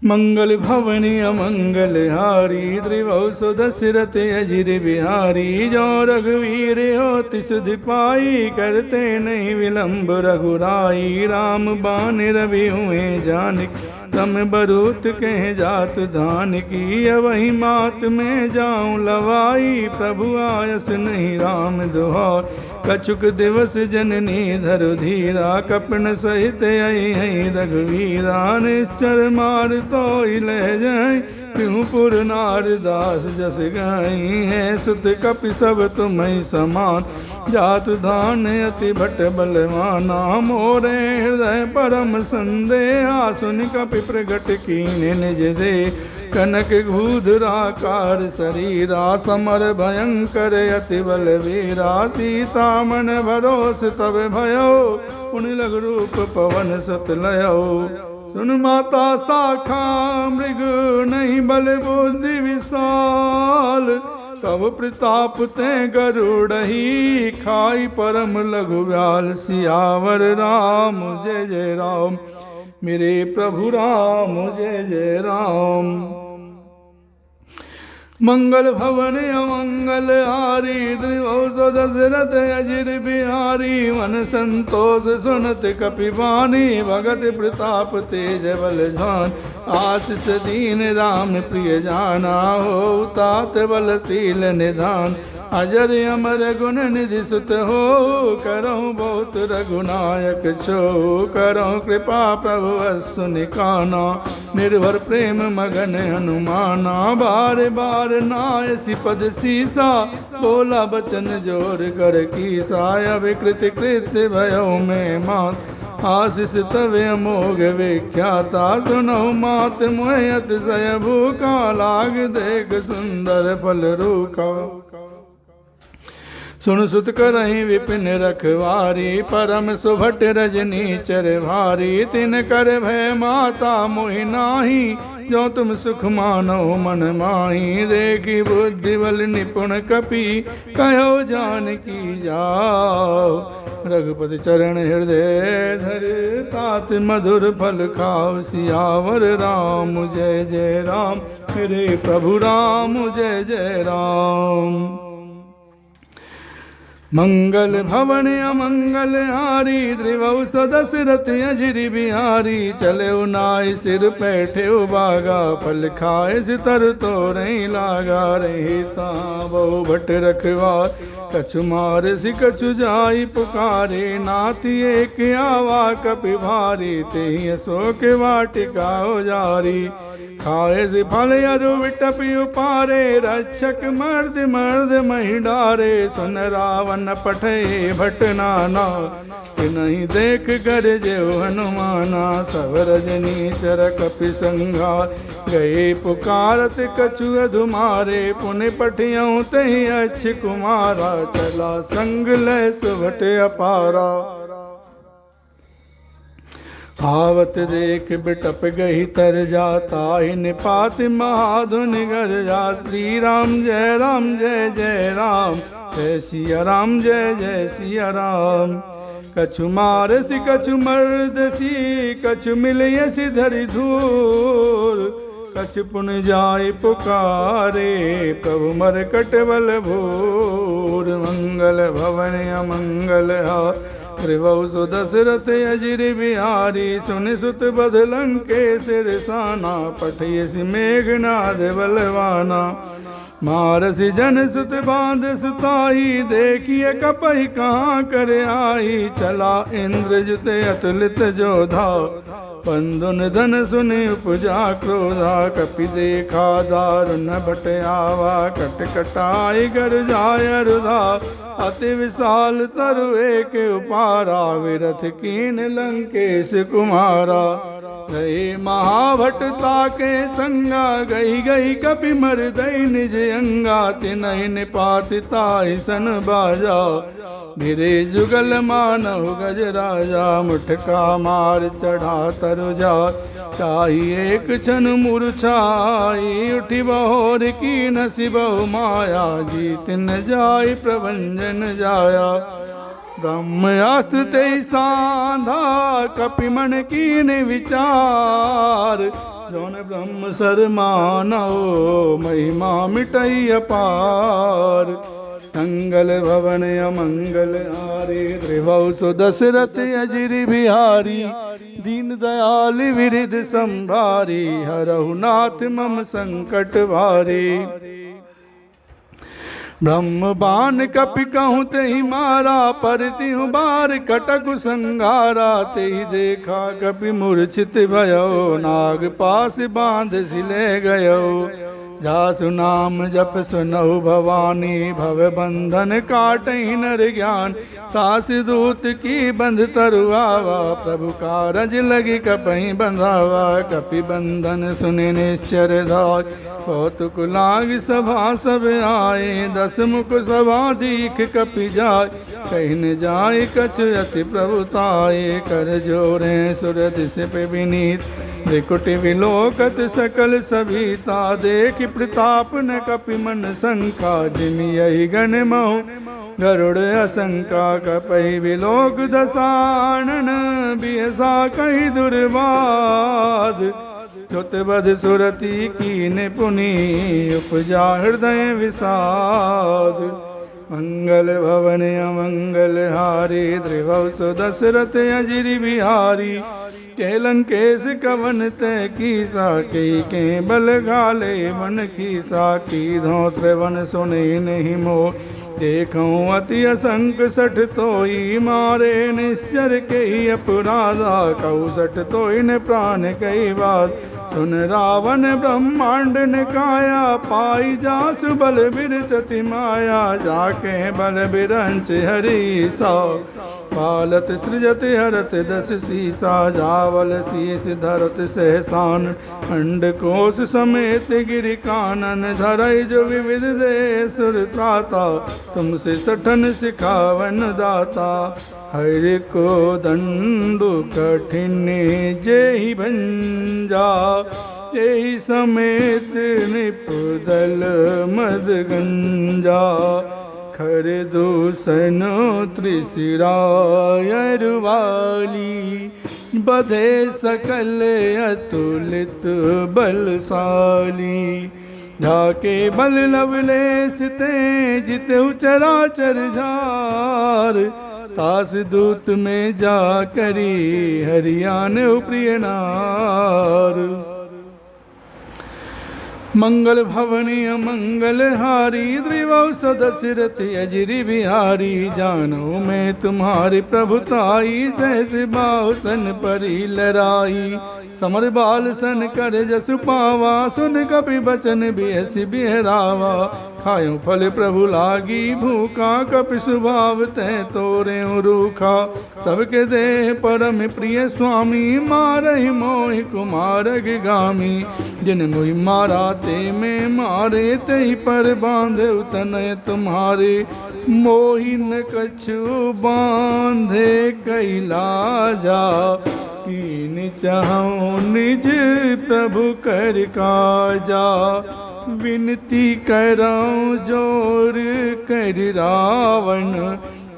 मंगल भवनी अमंगल हारी त्रिवसु दशरथ अजिर बिहारी जो रघुवीर हो तिसुध पाई करते नहीं विलंब रघुराई राम बान रवि हुए जानक तम बरूत कह जात धान की वही मात में जाऊं लवाई प्रभु आयस नहीं राम दुहार कछुक दिवस जननी धरु धीरा कपन सहित आई रघुवीरा निश्चर मार तो ले जाए क्यों पुर नार दास जस गाई है सुत कपि सब तुम्हें समान जात धान अति भट बलवाना मोरे हृदय परम संदेहा सुन कपि प्रगट कीने निज दे कनक घूधराकार शरीरा समर भयंकर अति बलवीरा सीता मन भरोस तब भयो पुण्य लघु रूप पवन सत लयो सुन माता शाखा मृग नहीं बल बुद्धि विशाल तब प्रताप ते गरुड़ही खाई परम लघु व्याल सियावर राम जय जय राम मेरे प्रभु राम जय जय राम। मंगल भवन अमंगल हारी त्रिवसु दशरथ अजिर बिहारी मन संतोष सुनत कपिवानी भगत प्रताप तेज बल जान आशीष दीन राम प्रिय जाना हो तात बलशील निधान अजर अमर गुण निधि सुत हो करो बहुत रघुनायक छो करो कृपा प्रभु असु निकाना निर्भर प्रेम मगन हनुमाना बार बार नाय सिपद सीसा बोला बचन जोर कर की साया विकृत कृत्य भयो में मान आशीष तवे अमोघ विख्याता सुनो मात मोहत सय भूखा लाग देख सुंदर फल रूखा सुन सुत करहि विपिन रखवारी परम सुभट रजनी चर भारी तिन कर भय माता मोहि नाही जो तुम सुख मानो मन माही देखी बुद्धि बल निपुण कपि कहो जानकी जाओ रघुपति चरण हृदय धर तात मधुर फल खाओ सियावर राम जय जय राम मेरे प्रभु राम जय जय राम। मंगल भवन अमंगल हारी त्रिवसु दशरथ अजिर बिहारी चले नाय सिर बैठे बागा फल खाए सितर तो नहीं लागा रहता बहु भट रखवार कछु मार सि कछु जाई पुकारे नाती एक आवा कपि भारी तेहि अशोक वाटिका जारी खाए से फल अरु विटपि उपारे रक्षक मर्द मर्द मही डारे सुन रावण पठे भट नाना कि नहीं देख कर जेव हनुमाना सब रजनी चर कपि संघार गए पुकारत कछु अधुमारे पुण्य पठियों तहि अच्छ कुमारा चला संग ले सुभट अपारा आवत देख बिटप गही तर जाता ही निपात महाधुन घर जा श्री राम जय जय राम जय सिया राम जय सिया राम कछु मार सी कछु मर्द सी कछु मिलिय सी धरि धूर कछु पुन जाय पुकारे प्रभु मर कटबल भूर मंगल भवन अमंगल हा त्रिवसु दशरथ अजिर बिहारी सुन सुत बध लंकेश्वर साना पठियसि मेघनाद बलवाना मारसि जन सुत बांध सुताई देखिए कपहि कहाँ कर आई चला इंद्रजित अतुलित जोधा बंधुन धन सुनि उपजा क्रोधा कपि देखा दारुण भट आवा कट कटाई कर जाय रुधा अति विशाल तरु एक उपारा विरथ कीन लंकेश कुमारा गए महाभटता के संगा गई गई कपि मर दई निज अंगा तिनहि निपातिता सन बाजा मेरे जुगल मानव गज राजा मुठका मार चढ़ा तरु जा चाहिए एक क्षण मूर्छाई उठी बहोर की नसी बहु माया जीत न जाय प्रभंजन जाया ब्रह्मास्त्र ते सांधा कपिमन कीन विचार जौन ब्रह्म सर मानो महिमा मिटई अपार मंगल भवन अमंगल हारे त्रिभुव सु दशरथ अजिर बिहारी दीन दयाल विरिध संभारी हरहु नाथ मम संकट भारी ब्रह्म बान कपि कहूँ तेहि मारा पर तिहु बार कटक संगारा तेहि देखा कपि मूर्छित भयो नाग पास बांध सिले गयो जासु नाम जप सुनहु भवानी भव बंधन काटहि नर ज्ञान सास दूत की बंध तरुआवा प्रभु कारज लगी कपहि बंधावा कपि बंधन सुनि निश्चर धाय कौतुक लाग सभा सब आए दस मुख सभा दीख कपि जाय कहीं न जाय कछ अति प्रभुताए कर जोरे सुर दिस पे विनीत त्रिकुटि विलोकत सकल सभीता देख प्रताप न कपि मन शंका जिमि यही गण महु गरुड़ असंका कपहि विलोक दसानन बिहसा कहि दुर्बाद चुतबद सुरति कीन पुनि उपजा हृदय विषाद मंगल भवन अमंगल हारी त्रिभुव सु दशरथ अजिर बिहारी केलंकेश कवन तय कीसा के बल घाले मन खीसा की धो त्रिवन सुने नहीं मोह देखूं अति असंक सठ तोई मारे निश्चर के ही अपराधा कहु सठ तोई ने प्राण कई बात सुन रावण ब्रह्मांड ने काया पाई जासु बल बिरचति माया जाके बल बिरंच हरि सा पालत सृजत हरत दस सीसा जावल शीस धरत सहसान खंड कोश समेत गिरि कानन धरई जो विविध दे सुर त्राता तुमसे सठन सिखावन दाता हरि को दंडु कठिन जेहि भंजा जेहि समेत निपुदल मद गंजा खर दूषण त्रिशिराय रुवाली बधे सकल अतुलित बलशाली ढाके बल लवलेश तेज तेहु चराचर झार तास दूत में जा करी हरियाण प्रिय नार मंगल भवनी अमंगल हारी त्रिभुव सु दशरथ अजिर बिहारी जानो मैं तुम्हारी प्रभुताई सहस बाहु सन परी लराई समर बाल सन कर जसु पावा सुन कपि बचन बिहस बिहरावा खायो फल प्रभु लागी भूखा कपि स्वभाव तय तोरे रूखा सबके देह परम प्रिय स्वामी मारहि मोहि कुमार गामी जिन मोहि मारा ते में मारे तही पर बांधे तनय तुम्हारे मोहि न कछु बांधे कैलाजा कीन चाहूं निज प्रभु कर काजा विनती करऊं जोर कर रावण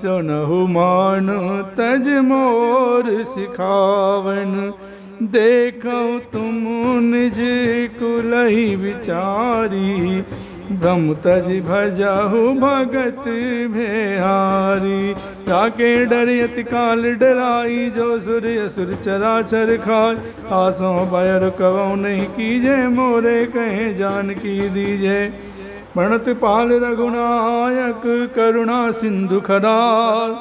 चुनहु मान तज मोर सिखावन देखो तुम निज कुलहि विचारी ब्रह्म तज भजहु भगत भेहारी ताके डर अति काल डराई जो सुर असुर चराचर खाय आसों बैर कवौ नहीं कीजे मोरे कहे जान की दीजे प्रणत पाल रघुनायक करुणा सिंधु खरार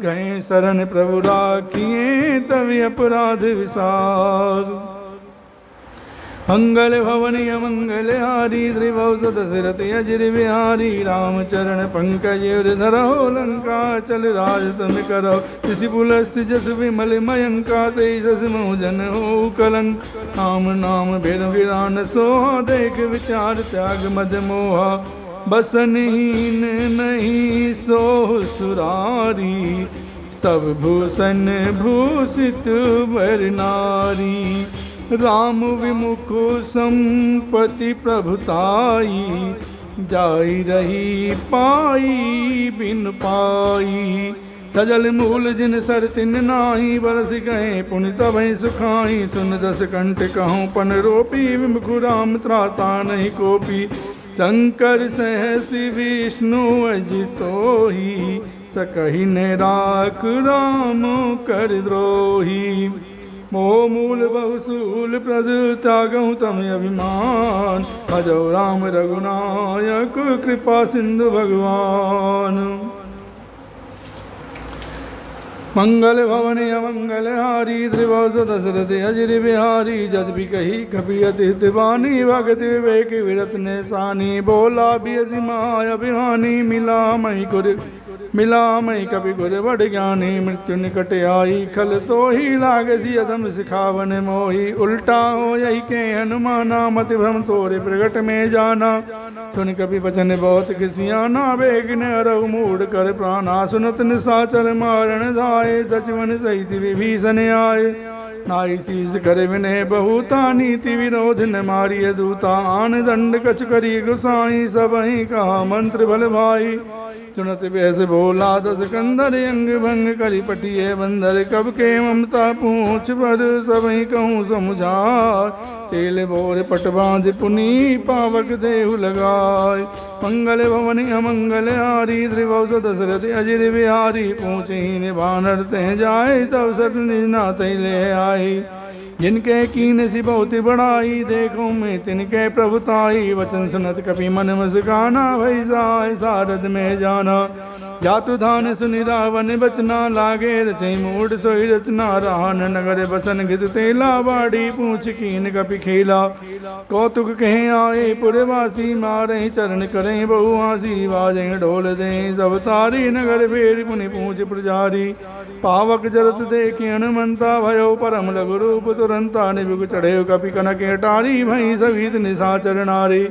गए शरण प्रभु राखिए तभी अपराध विसार मंगल भवनी अमंगल हारी त्रिभुव सु दशरथ अजिर बिहारी रामचरण पंकज धरो लंका चल राज तुम करो किसी पुलस्त जस विमल मयंका तेजस मोजन हो कलंक नाम नाम भेद विरान सोहा देख विचार त्याग मद मोहा बसनहीन नहीं सोह सुरारी सब भूषण भूषित वर नारी राम विमुख संपत्ति प्रभुताई, जाई रही पाई बिन पाई। सजल मूल जिन सर तिन नाही, बरस गए पुनि तबहि सुखाई। सुन दस कंठ कहूँ पन रोपी, विमुख राम त्राता नहीं कोपी। शंकर सहस विष्णु अजितोहि, सकहि ने राख राम कर द्रोही। मोह मूल बहुसूल प्रद त्यागहु तम अभिमान, भजौ राम रघुनायक कृपा सिंधु भगवान। मंगल भवन अमंगल हारी, त्रिभुज दशरथ अजर बिहारी। जद भी कही कपियति हित बानी, भगत विवेक विरत ने सानी। बोला बियसि माया बिहानी, मिला मई कपि गुर बड़ ज्ञानी। मृत्यु निकट आई खल तो ही, लागसी अधम सिखावन मोही। उल्टा हो यही के हनुमाना, मति भ्रम तोरे प्रगट में जाना। सुन कपि बचन बहुत किसियाना, बेगन अरहु मूढ़ कर प्राणा। सुनत निशाचर मारण धाये, सचिवन सहित विभीषण आए। नाई शीस कर विनय बहुता, नीति विरोध न मारिय दूता। आन दंड कछ करी गुसाई, सबहि कहा मंत्र बल भाई। सुनत बेस बोला दस कंदर, अंग भंग करी पटिए बंदर। कब के ममता पूछ पर, सबहि कहूँ समुझार। तेल बोर पट बांध पुनी, पावक देहु लगाय। मंगल भवन अमंगल हारी, त्रिभुज दशरथ अजिर बिहारी। पूछे ही बानर तह जाए, तब सट निजना तैले आई। जिनके कीन सी बहुत बड़ाई, देखो मैं तिनके प्रभुताई। वचन सुनत कपि मन मुस्काना, भई साय सारद में जाना। जातु धान सुनि रावण बचना, लागे रचई मूढ़ सोई रचना। राहन नगर बसन घित तेला, बाड़ी पूछ कीन कपि खेला। कौतुक कहे आए पुरवासी, मारे चरण करें बहुआसी। बाजें ढोल दें सब तारी, नगर फेर पुनि पूछ पुजारी। पावक जरत देखि हनुमंता, भयो परम लघु रूप तुरंता। निबुक चढ़े कपि कनक अटारी, भई सहित निशाचर नारी।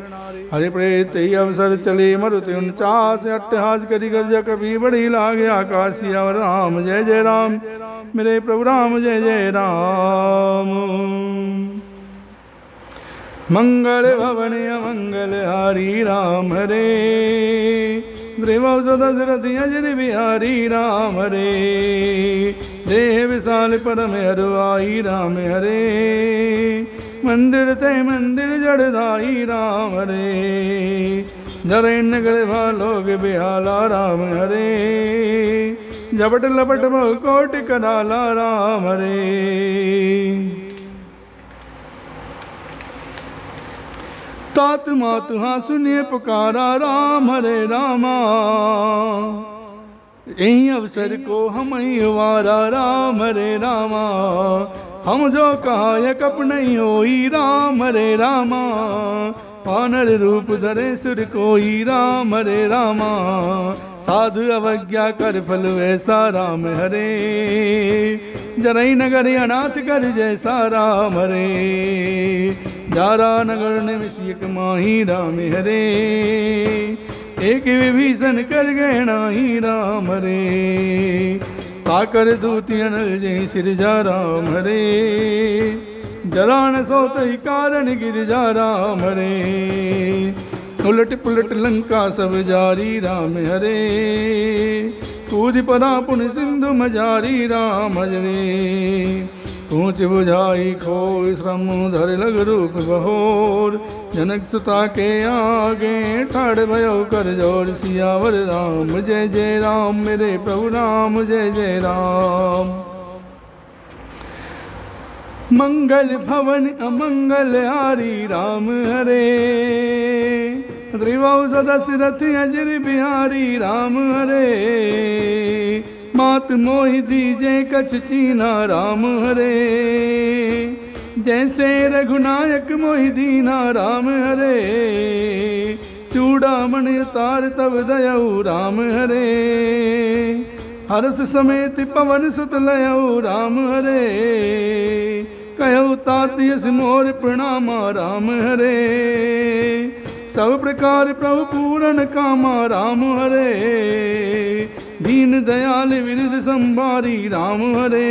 हरि प्रेत अवसर चले मरुति 49, अट्टहास करि गर्ज कभी बड़ी लागे आकाशी। और राम जय जय राम, मेरे प्रभु राम जय जय राम। मंगल भवन अमंगल हारी, राम हरे। त्रिभुज दशरथ अजर बिहारी, राम हरे। देह विशाल परम हरवाई, राम हरे। मंदिर ते मंदिर जड़दाई, राम हरे। जरे नगर भालोग बिहाला, राम हरे। झपट लपट बहु कोट कराला, राम हरे। तात मातु हाँ सुनिए पुकारा, राम हरे रामा। यही अवसर को हम ही वारा, राम हरे रामा। हम जो कहा यह कप नहीं होई, राम हरे रामा। वानर रूप धरे सुर कोई, राम हरे रामा। साधु अवज्ञा कर फल वैसा, राम हरे। जरई नगर अनाथ कर जैसा, राम हरे। जारा नगर निमिषिक माही, राम हरे। एक विभीषण कर गए नाही, राम हरे। ताकर दूती अनल जय सिरजा, राम हरे। जरान सोतई कारण गिरजा, राम हरे। उलट पुलट लंका सब जारी, राम हरे। कूद परा पुन सिंधु मजारी, राम हरे। ऊंच बुझाई खो श्रम, धर लग रूप बहोर। जनक सुता के आगे, ठाड़ भयो कर जोर। सियावर राम जय जय राम, मेरे प्रभु राम जय जय राम। मंगल भवन अमंगल हारी, राम हरे। त्रिभुज दशरथ अजर बिहारी, राम हरे। मात मोहि दीजे कछ चीना, राम हरे। जैसे रघुनायक मोहि दीना, राम हरे। चूड़ामण उतार तब दयऊ, राम हरे। हर्ष समेत पवन सुत लयऊ, राम हरे। कहु ताति यस मोर प्रणामा, राम हरे। सब प्रकार प्रभु पूरन कामा, राम हरे। दीन दयाल विरुद्ध संभारी, राम हरे।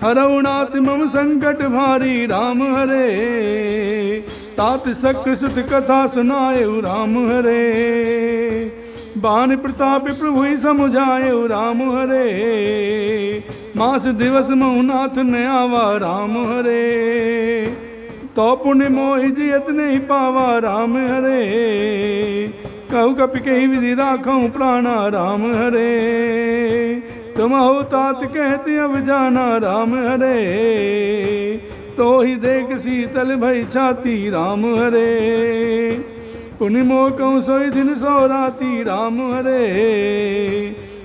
हरऊ नाथ मम संकट भारी राम हरे। तात शक्र सुत कथा सुनाए राम हरे। बान प्रताप प्रभु समुझाए राम हरे। मास दिवस मऊनाथ न आवा राम हरे। तो पुण्य मोहि जियत नहीं पावा राम हरे। कहु कपि कही विधि राखऊं प्राणा राम हरे। तुम हो तात कहते अब जाना राम हरे। तो ही देख शीतल भई छाती राम हरे। पुनि मोह कहूँ सोई दिन सो राती राम हरे।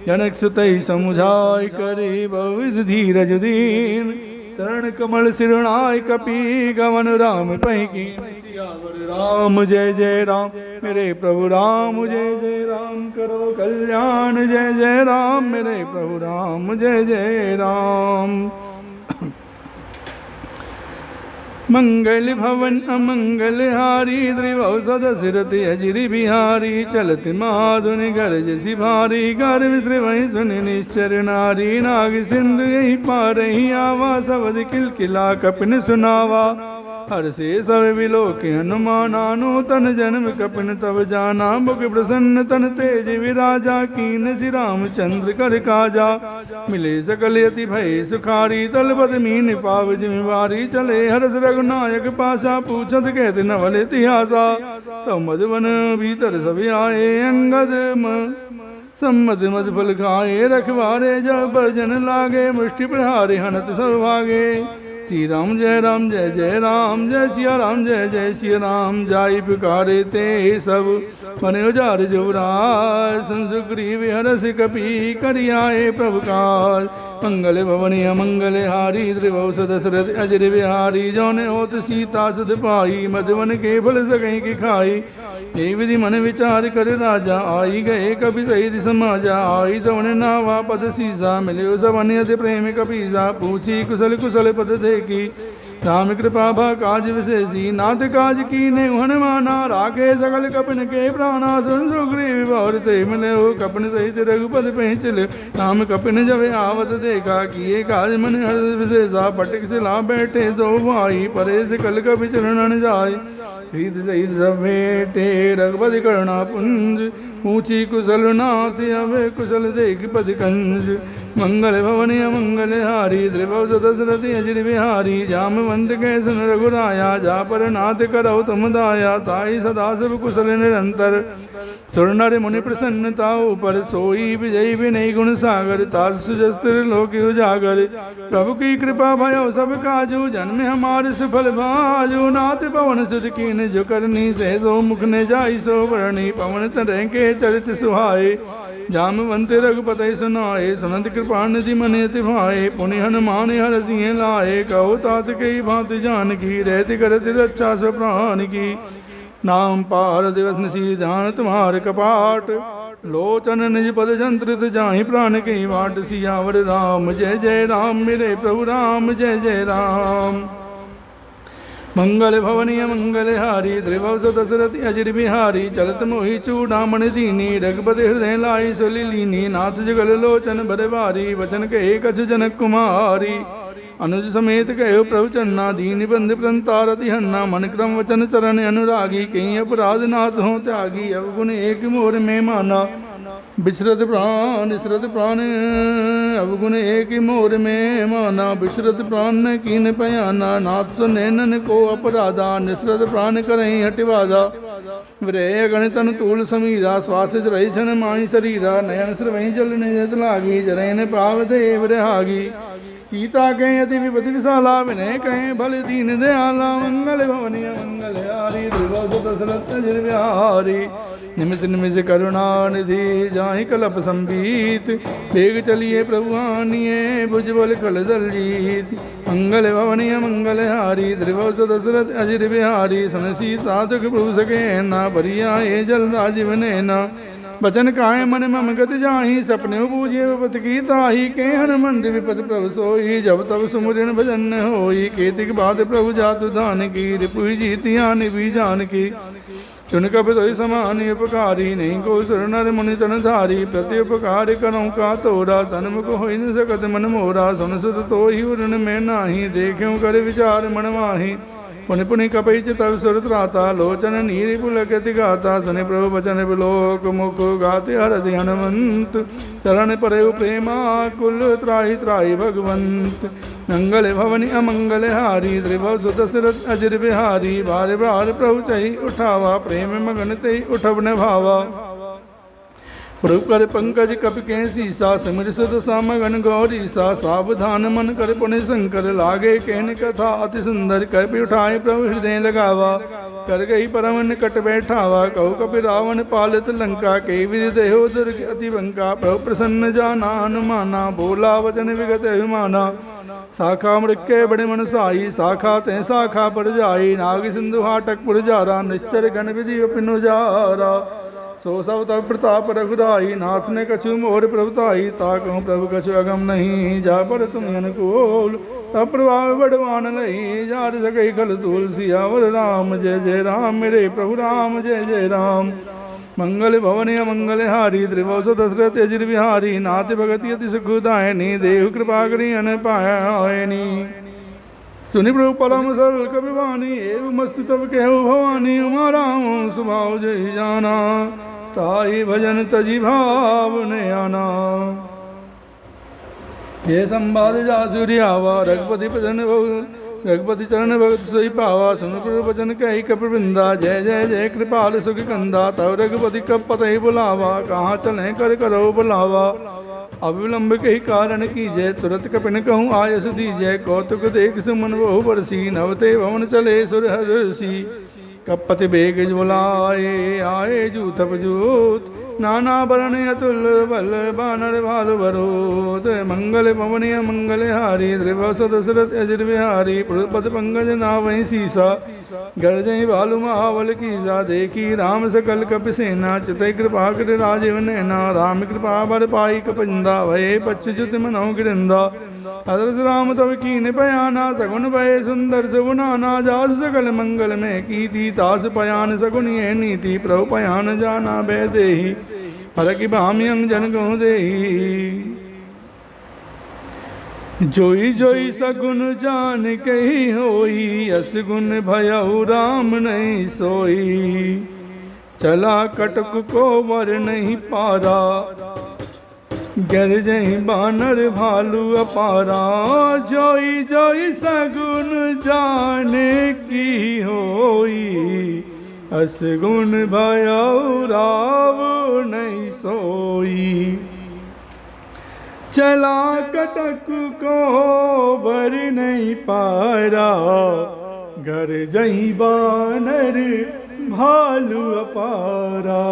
जनक सुतई समुझाय करे बहुविध धीरज दीन। चरण कमल सिरणाय कपि गवन राम पैकी। सियावर राम जय जय राम मेरे प्रभु राम जय जय राम। करो कल्याण जय जय राम मेरे प्रभु राम जय जय राम। मंगल भवन अमंगल हारी। द्रिवौ सदसिरत अजिरि बिहारी। चलत माधुनि गरज सि भारी। घर मिश्र वही सुनि निश्चर नारी। नाग सिंधु यही पारही आवा। सवद किलकिला कपिन सुनावा। हर से सब विलोक हनुमाना। नूतन जन्म कपिन तब जाना। मुख प्रसन्न तन तेज विराजा। कीन सि रामचंद्र कर काजा। मिले सकल यति भय सुखारी। तलपत मीन पाव जिम्मेवारी। चले हरस रघुनायक पासा। पूछत कहते नवल इतिहासा। तो मधुवन भीतर सब आए। अंगद सम्मत मद फल खाए। रखवारे जब बर्जन लागे। मुष्टि प्रहारे हनत सब भागे। श्री राम जय जय राम। जय सिया राम जय जय सिया राम। जाई पुकारे ते सब मन उजार जुबराज। सुन सुग्रीव हरस कपि करियाए प्रभु काज। मंगल भवनी अमंगल हारी। त्रिभुव दशरथ अजर बिहारी। जौने होत सीता सुध पाई। मधुवन के फल सकई की खाई। ये विधि मन विचार कर राजा। आई गए कपि सहित समाजा। आई सवन नावा पद सीसा। मिले सवन यति प्रेम कपीसा। पूछी कुशल कुशल पद देखी। राम कृपा भा काज विशेषी। नाथ काज कीने हनुमाना। राखे सकल कपिन के प्राणा। सुन सुग्रीव बाहुर ते मिले हो। कपिन सहित रघुपति पहि चले। राम कपिन जब आवत देखा। किए काज मन हर्ष विशेषा। पटक सिला बैठे दो भाई। परे से कल कपि चरणन जाय। हृद सहित सब भेटे। रघुपति करुणा पुंज। ऊंची कुशल नाथ अभय कुशल देख पद कंज। मंगल भवनी अमंगल हारी। त्रिभुव दशरथ अजिर बिहारी। जामवंत कै सुन रघुराया। जा पर नाथ करौ तुम दाया। ताई सदा सब कुशल निरंतर। सुर नर मुनि प्रसन्नता पर। सोई विजयी विनय गुण सागर। तास सुजस्त्र लोक उजागर। प्रभु की कृपा भयो सब काजू। जन्म हमारे सुफल भाजू। नाथ पवन सुत कीन जो करनी। सहसो मुख ने जाई सो वरणी। पवन तरह के चरित सुहाए। जामवंत रघुपति सुनाए। सुनत कृपा निधि मन अति भाए। पुनि हनुमान हर सिंह लाए। कहो तात कई भांति जानकी। रहति करति रक्षा स्व प्राण की। नाम पार दिवस निशी ध्यान तुम्हार कपाट। लोचन निज पद जंत्रित जाहि प्राण की वाट। सियावर राम जय जय राम मेरे प्रभु राम जय जय राम। मंगल भवनी मंगल हारी। त्रिभुव दशरथ अजिर बिहारी। चलत मोहि चूड़ामणि दीनी। रघुपति हृदय लाई सुलीनी। नाथ जुगल लोचन बरबारी। वचन कहे कछु जनक कुमारी। अनुज समेत कहो प्रभु चन्ना। दीन बंध प्रंतारति हन्ना। मन क्रम वचन चरण अनुरागी। कहीं अपराध नाथ हो त्यागी। अवगुण एक मोर में माना। बिसरत प्राण अवगुण एक मोर में माना। बिसरत प्राण न कीन पयाना। नाथ सुने नन को अपराधा। निसरत प्राण करहीं हटिवादा। विरह गणितन तूल समीरा। श्वास रही छन माही शरीरा। नयन सिर वहीं जल निजत लागी। जरैन पाव देव रहागी। सीता कहें अति विपति विशाला। विनय कहें भल दीन दयाला। मंगल भवनी मंगल हारी। त्रिभुव दशरथ अजिर बिहारी। निमिष निमिष करुणा निधि। जाहि कलप संबीत। बेग चलिए प्रभु आनिए। भुज बल कल दल जीत। मंगल भवनी मंगल हारी। त्रिभुव दशरथ अजिर बिहारी। सुन सीता दुख प्रभु सके ना। बरियाए जल राजीव नैना। बचन काहे मन मम गति जाहि। सपने बूझे विपत की ताहि। के हनुमंत विपत प्रभु सोई। जब तब सुमिरन भजन होई। केतिक बाद प्रभु जातु दान की। रिपु जीतिया निभि जान की। चुन कपि तो समान उपकारी, नहीं को सुर नर मुनि तन धारी। प्रति उपकार करूँ का तोरा, सन्मुख हो न सकत मन मोरा। सुन सुत तो ही उरण में नाही, देख्यों कर विचार मन माही। पुनि पुनि कपि तब सुर त्राता, लोचन नीरि पुलकति गाता। सुनि प्रभु बचन बिलोक मुख, गाते हरदि हनुमंत। चरण परे प्रेमा कुल, त्राहि त्राहि भगवंत। मंगल भवनि अमंगल हारी, त्रिभुव सुत सिरत अजिर बिहारी। बार बार प्रभु चही उठावा, प्रेम मगन ते उठब न भावा। प्रभु कर पंकज कपि के सीसा, सिमर सुत सामगन गौरीसा। सावधान मन कर पुनि शंकर, लागे कहन कथा अति सुंदर। कपि उठाए प्रभु हृदय लगावा, कर गई परम निकट बैठावा। कहु कपि रावण पालित लंका, के विधि देहो दुर्ग अति बंका। प्रभु प्रसन्न जाना हनुमाना, बोला वचन विगत अभिमाना। शाखा मृक्के बड़े मन साई, शाखा ते शाखा पर जाई। नाग सिंधु हाटक पुर जारा, निश्चर घन विधि पिनु जारा। सो सब तब प्रताप रघुराई, नाथ ने कछु मोर प्रभुताई। ताकहूँ प्रभु कछु अगम नहीं, जा पर तुम अनुकूल। तब प्रभाव बड़वान लही, जार सकई खल तुलसी। सियावर राम जय जय राम, मेरे प्रभु राम जय जय राम। मंगल भवन अमंगल हारी, त्रिभुव सुत दशरथ अजिर बिहारी। नाथ भगति अति सुखदायनी, देहु कृपा करी अन पायनी। सुनि प्रभु परम सरल कपि वाणी, एवं मस्त तब कहु भवानी। उमा राम स्वभाव जय जाना, ताई भजन तजी भाव ने आना। ये संवाद जासुरी आवा, रघुपति भजन रघुपति चरण भगत सोई पावा। सुन प्रभु वचन कही कपि वृंदा, जय जय जय कृपाल सुख कंदा। तब रघुपति कब पतहि बुलावा, कहाँ चले कर करो बुलावा। अविलंब के कारण की जय, तुरत कपिन कहूँ आयस दीजय। कौतुक देख सुमन बहु बरसी, नवते भवन चले सुर हर्षि। कपति बेग बुलाए, आए जूथप जूत। नाना वरण अतुल बल, बानर भालु बरोत। मंगल पवन मंगल हारी, त्रिभुव सुत दशरथ अजिर बिहारी। पद पंकज नावहि सीसा, गर्जई भालु महाबल कीसा। देखी राम सकल कपि सेना, चितई कृपा कर राजीव नैना। राम कृपा बर पाई कपिंदा, भये पच्युत मनहु गिरिंदा। अदरस राम तब कीन पयाना, सगुन भय सुंदर सुगुनाना। जास सकल मंगल में कीति, तास पयान सगुन ये नीति। प्रभु पयान जाना भय देहि, हर की भामी अंग जन कहूँ देहि। जोई जोई सगुन जान कही होई, अस गुण भयउ राम नहीं सोई। चला कटक को वर नहीं पारा, गर जही बानर भालू अपारा। जोई जोई सगुन जाने की होई, अस गुण भयउ राम नहीं सोई। चला कटक को बर नहीं पारा, घर जही बानर भालू अपारा।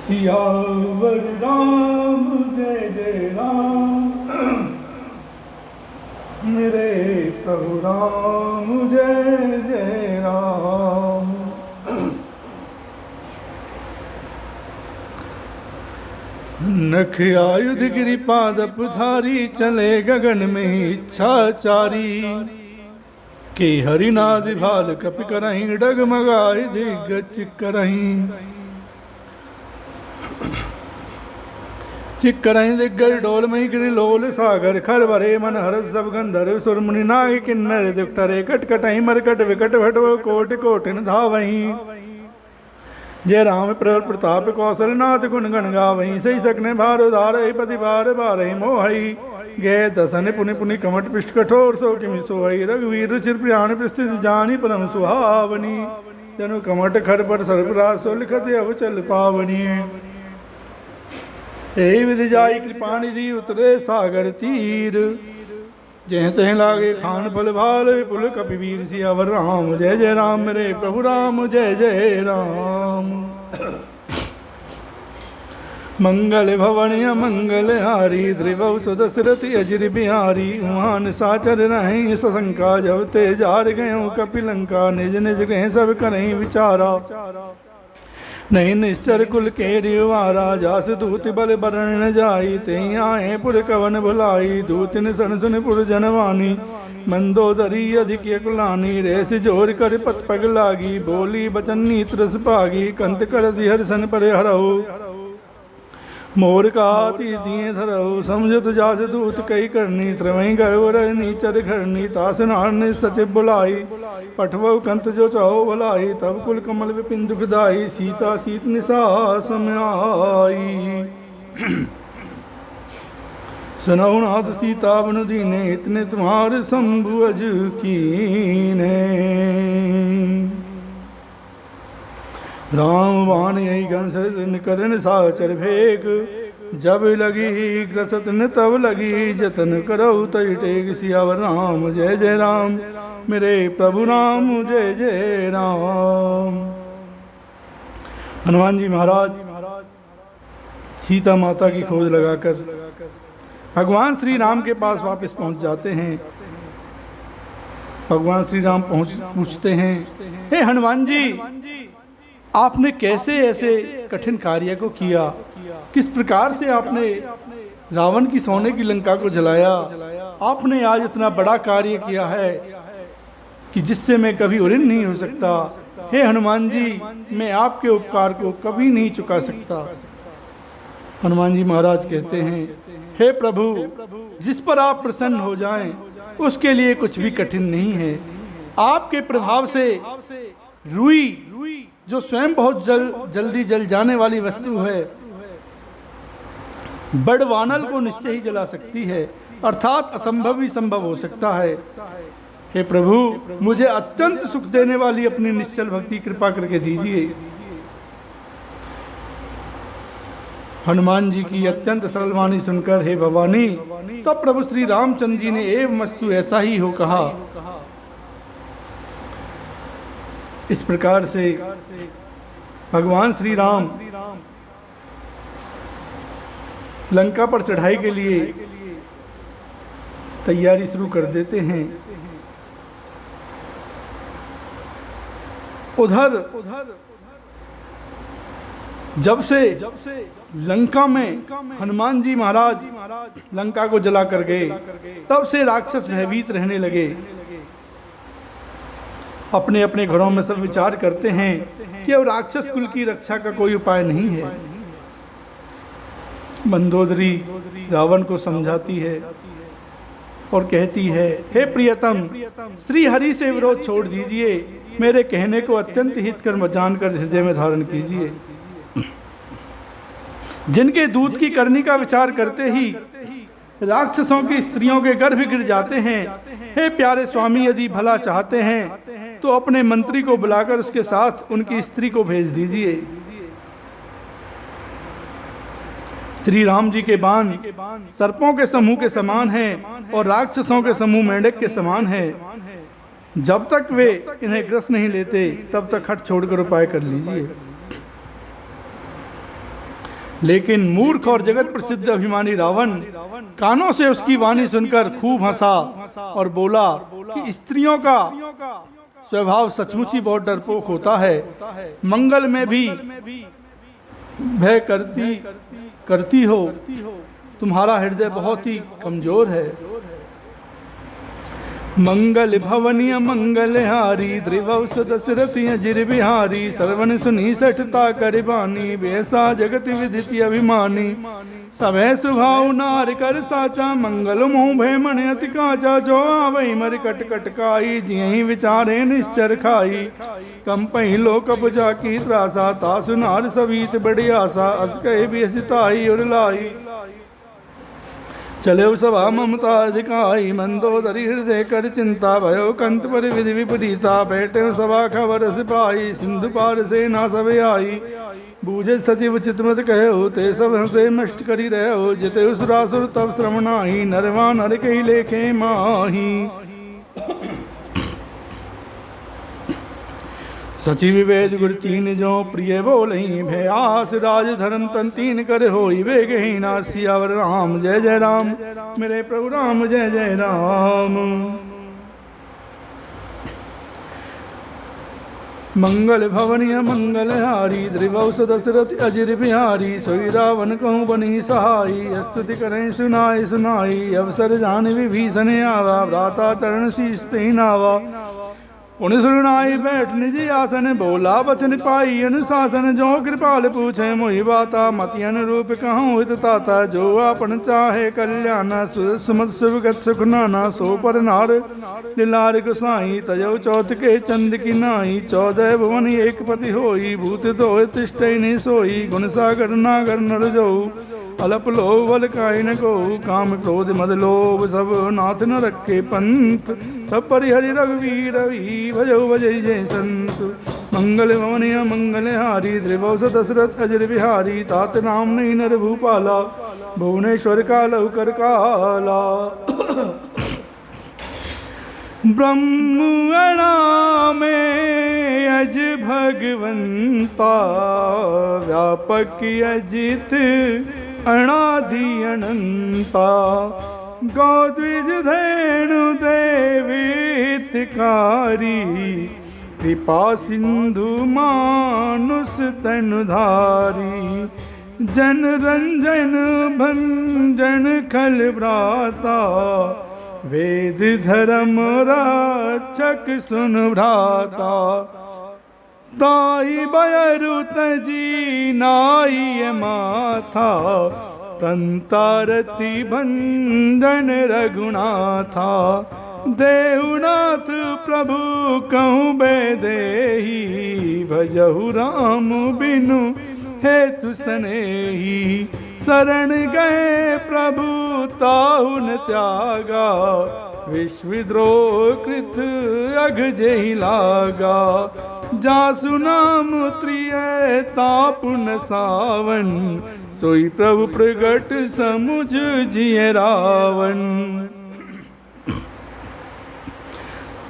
सियावर राम जय जय राम, मेरे प्रभु राम जय जय राम। नख आयुध गिरि पादप धारी, चले गगन में इच्छाचारी। के हरिनाद भाल कपि करहीं, डगमगाए दिग्गज करहीं। चिक्करहीं दिग्गज डोल मही गिरि लोल सागर। खर भरे मन हरस सब गंधर्व, सुर मुनि नाग किन्नर दुखटरे। कटकटहीं मरकट विकट भटव, कोट कोटिन धावहीं। जय राम प्रताप कौशल नाथ गुण गण गावहीं। सही सकने भार उधार, पति बार बारहि मोहई। गए दसन पुनि पुनि कमट पिष्ट कठोर, सो किमि सोहई। रघुवीर रुचिर प्रियाण प्रस्थित, जानी परम सुहावनी। जनु कमट खर पर सर्पराज, सो लिखत अब चल पावनी। यही विधि जाई कृपा निधि, उतरे सागर तीर। जय तह लागे खान फल भाल, विपुल कपिवीर। सियावर राम जय जय राम, मेरे प्रभु राम जय जय राम। मंगल भवन मंगल हारी, त्रिभुव सुत दशरथ अजिर बिहारी। उहान साचर रहें सशंका, जब ते जार गयों कपिलंका। निज निज गृह सब करें विचारा। नहीं निश्चर कुल के रिवारा जास दूत बल बरण न जाई ते आए पुर कवन भुलाई दूतिन सन सुन पुर जनवानी मंदोदरी अधिक कुलानी रेस जोर कर पत पग लागी बोली बचन नीत्रस पागी कंत कर हर सन पर हरऊ मोर का दिए धरऊ समझ तुझास दूत कई करनी श्रवई गर्व रहनी चर घरनी तास नारने सचिव बुलाई पठवऊ कंत जो चाहो भलाई तब कुल कमल विपिन दुखदाई सीता सीत निशा समाई सुनऊ नाथ सीता बनु दीने इतने तुम्हारे शंभु अज कीने राम बाण यही घन करन साचर फेक जब लगी ग्रसत न तब लगी जतन करऊ तय टेक सियावर राम जय जय राम मेरे प्रभु राम जय जय राम। हनुमान जी महाराज सीता माता की खोज लगाकर भगवान श्री राम के पास वापस पहुंच जाते हैं। भगवान श्री राम पूछते हैं, हे हनुमान जी आपने कैसे ऐसे कठिन कार्य को किया, किस प्रकार से आपने रावण की सोने की लंका को जलाया। आपने आज इतना बड़ा कार्य किया है कि जिससे मैं कभी ऋणी नहीं हो सकता। हे हनुमान जी मैं आपके उपकार को कभी नहीं चुका सकता। हनुमान जी महाराज कहते हैं, हे प्रभु जिस पर आप प्रसन्न हो जाएं उसके लिए कुछ भी कठिन नहीं है। आपके प्रभाव से रुई जो स्वयं बहुत जल्दी जल जाने वाली वस्तु है बड़वानल को निश्चय ही जला सकती है, अर्थात असंभव ही संभव हो सकता है। हे प्रभु मुझे अत्यंत सुख देने वाली अपनी निश्चल भक्ति कृपा करके दीजिए। हनुमान जी की अत्यंत सरल वाणी सुनकर हे भवानी तब प्रभु श्री रामचंद्र जी ने एवं मस्तु ऐसा ही हो कहा। इस प्रकार से भगवान श्री राम लंका पर चढ़ाई के लिए तैयारी शुरू कर देते हैं। उधर जब से लंका में हनुमान जी महाराज लंका को जला कर गए तब से राक्षस भयभीत रहने लगे। अपने अपने घरों में सब विचार करते हैं कि अब राक्षस कुल की रक्षा का कोई उपाय नहीं है। मंदोदरी रावण को समझाती है और कहती है, हे प्रियतम श्री हरि से विरोध छोड़ दीजिए, मेरे कहने को अत्यंत हितकर जानकर हृदय में धारण कीजिए। जिनके दूध की करनी का विचार करते ही राक्षसों की स्त्रियों के गर्भ गिर जाते हैं, हे प्यारे स्वामी यदि भला चाहते हैं तो अपने मंत्री को बुलाकर उसके साथ उनकी स्त्री को भेज दीजिए। श्री राम जी के बाण सर्पों के समूह के समान हैं और राक्षसों के समूह मेंढक के समान हैं। जब तक वे इन्हें ग्रस नहीं लेते तब तक हट छोड़कर उपाय कर लीजिए। लेकिन मूर्ख और जगत प्रसिद्ध अभिमानी रावण कानों से उसकी वाणी सुनकर खूब हंसा और बोला कि स्त्रियों का स्वभाव सचमुच ही बहुत डरपोक होता है। मंगल में भी भय करती हो, तुम्हारा हृदय बहुत ही कमजोर है। मंगल भवनिय मंगल हारी द्रिवंश दशरथ अजिर बिहारी सर्वन सुनी सठता करिबानी वैसा जगत विदित अभिमानी सभय सुभाव नार कर साचा मंगल मोह भय मन अति काचा जो आवई मर कट कटकाई जियहि विचारे निश्चर खाई कम पहिलो कपजा की त्रासा तासु नार सभीत बड़ी आशा अस कहे बेसिताई और लाई चले सभा ममता अधिकाई मंदोदरी हृदय कर चिंता भयो कंत पर विधि विपरीता बैठे सभा खबर सिपाही सिंधु पार से ना सब आई बूझे सचिव चितमत कहो ते सब हंसे नष्ट करी रहो जिते उसुरासुर तब श्रवणाही नरवा नर कही लेखे माही सचिव वेद गुर तीन जो प्रिय बोलही भयास राज धर्म तन तीन कर होई वेगहीना सियावर राम जय जय राम मेरे प्रभु राम जय जय राम। मंगल भवनिय मंगल हारी द्रिवंश दशरथ अजिर बिहारी सोई रावण कहूँ बनी सहाई स्तुति करें सुनाई सुनाई अवसर जान विभीषण आवा भ्राता चरण शीस ते नावा उन सुरनाई बैठ निज आसन बोला बचन पाई अनुशासन जो कृपाल पूछे मोहि बाता मति अनुरूप कहूँ हित ताता जो आपन चाहे कल्याण सुमत सुभगत सुख नाना सो पर नार लिलार गोसाई तजौ चौथ के चंद की नाई 14 भुवन एक पति होई भूत दो तिष्ठ नहीं सोई गुण सागर नागर नर जो अलप लोभ बल काई न को काम क्रोध मद लोभ सब नाथ न रखे पंथ सब परिहरि रघुवीर रवि भजो भजय जय संत मंगल भवनिया मंगल हारी त्रिवंश दशरथ अजर बिहारी तात नाम नहीं नर भूपाला भुवनेश्वर का लौकर काला ब्रह्मणा में अज भगवंता व्यापक अजित अनादि अनंता गौद्विज धेनु देवितकारी कृपा सिंधु मानुष तनुधारी जन रंजन भंजन खल भ्राता वेद धर्म रक्षक सुन भ्राता ताई बयरु तजी नाई माथा कंतारति भंजन रघुनाथा देवनाथ प्रभु कहूँ बेदेही भजहु राम बिनु हेतु सनेही शरण गए प्रभु ताहु न त्यागा विश्वद्रोह कृत अघ जेहि लागा जासु नाम त्रिय तापुन सावन सोई प्रभु प्रगट समुझ जिय रावण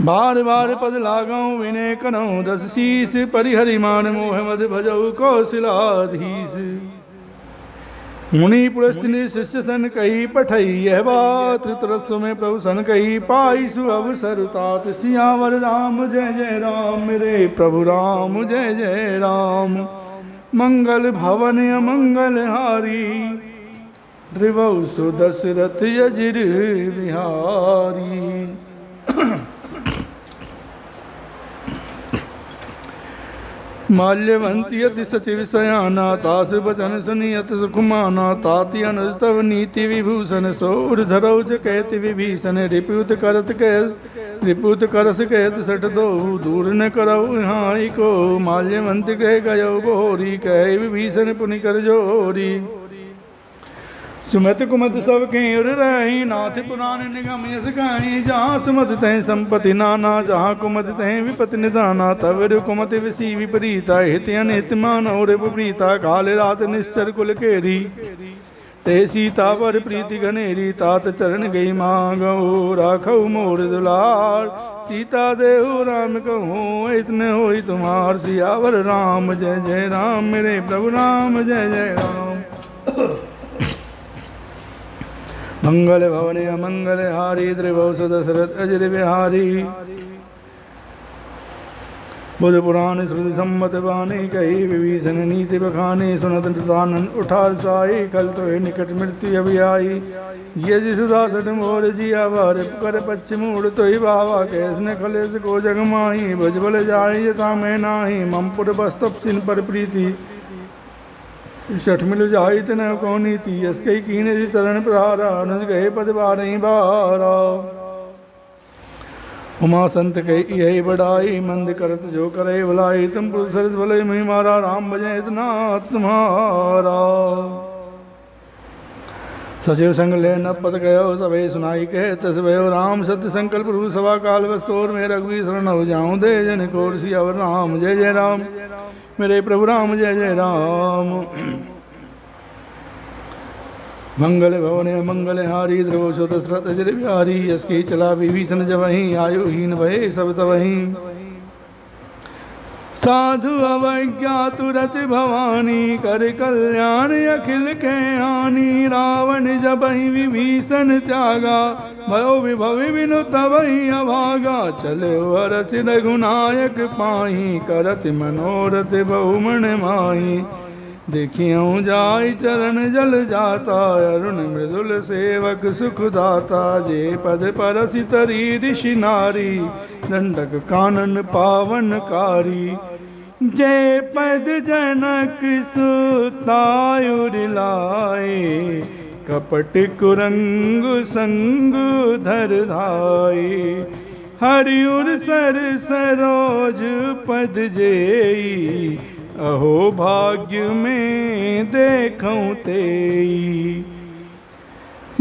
बार बार पद लागऊं विनय करऊं 10 शीस परिहरि मान मोह मद भजऊ कौशलाधीश मुनि पुरस्तिनि शिष्य सन कही पठई यह बात तरस्व में प्रभु सन कही पाई सु अवसर तात सियावर राम जय जय राम मेरे प्रभु राम जय जय राम मंगल भवन अमंगल हारी त्रिवंश दशरथ अजिर बिहारी माल्यवंती अति सचिव सयाना तास बचन सुनियत सुखमाना ताति अनुस्तव नीति विभूषण सौर धरौज कहति विभीषण रिपुत करस कहत सठ दो दूर न करऊ यहाँ को माल्यवंत कह गयो बोरी कह विभीषण पुनि कर जोरी सुमत कुमत सब के उर रही नाथ पुराण निगम यस गाई जहाँ सुमत तह संपत्ति नाना जहाँ कुमत तह विपति निदाना तब कुमत विसी विपरीता हित अनित मानव विपरीता काल रात निश्चर कुल केरी ते सीता पर प्रीति घनेरी तात चरण गई मांगो राखो मोर दुलार सीता देहु राम कहूँ इतने होई तुम्हार सियावर राम जय जय राम मेरे प्रभु राम जय जय राम मंगल भवन अमंगल हारी त्रिवंश दशरथ अजिर बिहारी बुध पुराण श्रुति सम्मत बानी कही विभीषण नीति बखानी सुनत नृतानन उठार साई कल तो निकट मृत्यु अभी आई ये जिसुदा सठ मोर जिया बार कर पश्चिम उड़ तो ही बाबा कैसने खलेस को जग माही भजबल जाई यथा मैं नाही ममपुर बस्तप सिन पर प्रीति छठ मिल जाई तन कौनी थी यस कई कीने जी चरण प्रहारा अनुज गए पद बारही बारा उमा संत कही यही बढ़ाई मंद करत जो करे भलाई तुम पुरुष भले मही मारा राम भजे इतना तुम्हारा सचिव संग ले न पद गयो सभे सुनाई कहे तस भयो राम सत्य संकल्प रूप सभा काल वस्तोर में रघुवीर शरण हो जाऊं दे जन कोर सियावर राम जय जय राम मेरे प्रभु राम जय जय राम मंगल भवन मंगल हारी द्रवोश दशरथ अजिर बिहारी यसकी चला विभीषण जब वहीं आयुहीन भये सब तवहीं साधु अवज्ञा तुरत भवानी, कर कल्याण अखिल के हानि। रावण जब ही विभीषण त्यागा, भयो विभव बिनु तबहि अभागा। चले हरष रघुनायक पाहि, करत मनोरथ बहुमन माहि। देखियऊँ जाय चरण जल जाता, अरुण मृदुल सेवक सुख दाता। जे पद परसि तरी ऋषि नारी, दंडक कानन पावनकारी। जे पद जनक सुतायुर लाए, कपट कुरंग संग धर धाये। हरिउर सर सरोज पद जेई, अहो भाग्य में देखूं तेई।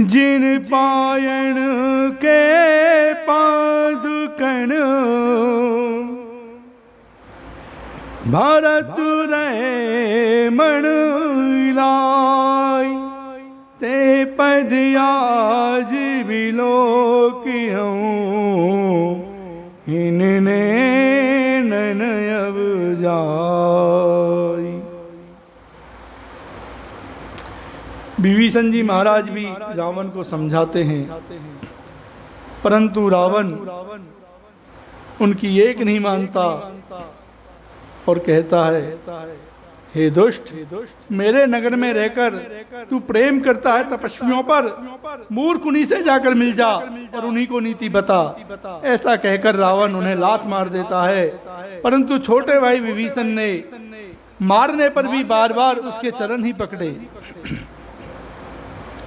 जिन पायन के पादुकण, भरत रहे मन लाई। ते पद आज बिलोकियों, इनने नयब जाई। विभीषण जी महाराज भी रावण को समझाते हैं, परंतु रावण उनकी एक नहीं मानता और कहता है, हे दुष्ट, मेरे नगर में रहकर तू प्रेम करता है तपस्वियों पर, मूर्ख उन्हीं से जाकर मिल जा और उन्हीं को नीति बता। ऐसा कहकर रावण उन्हें लात मार देता है, परंतु छोटे भाई विभीषण ने मारने पर भी बार बार उसके चरण ही पकड़े।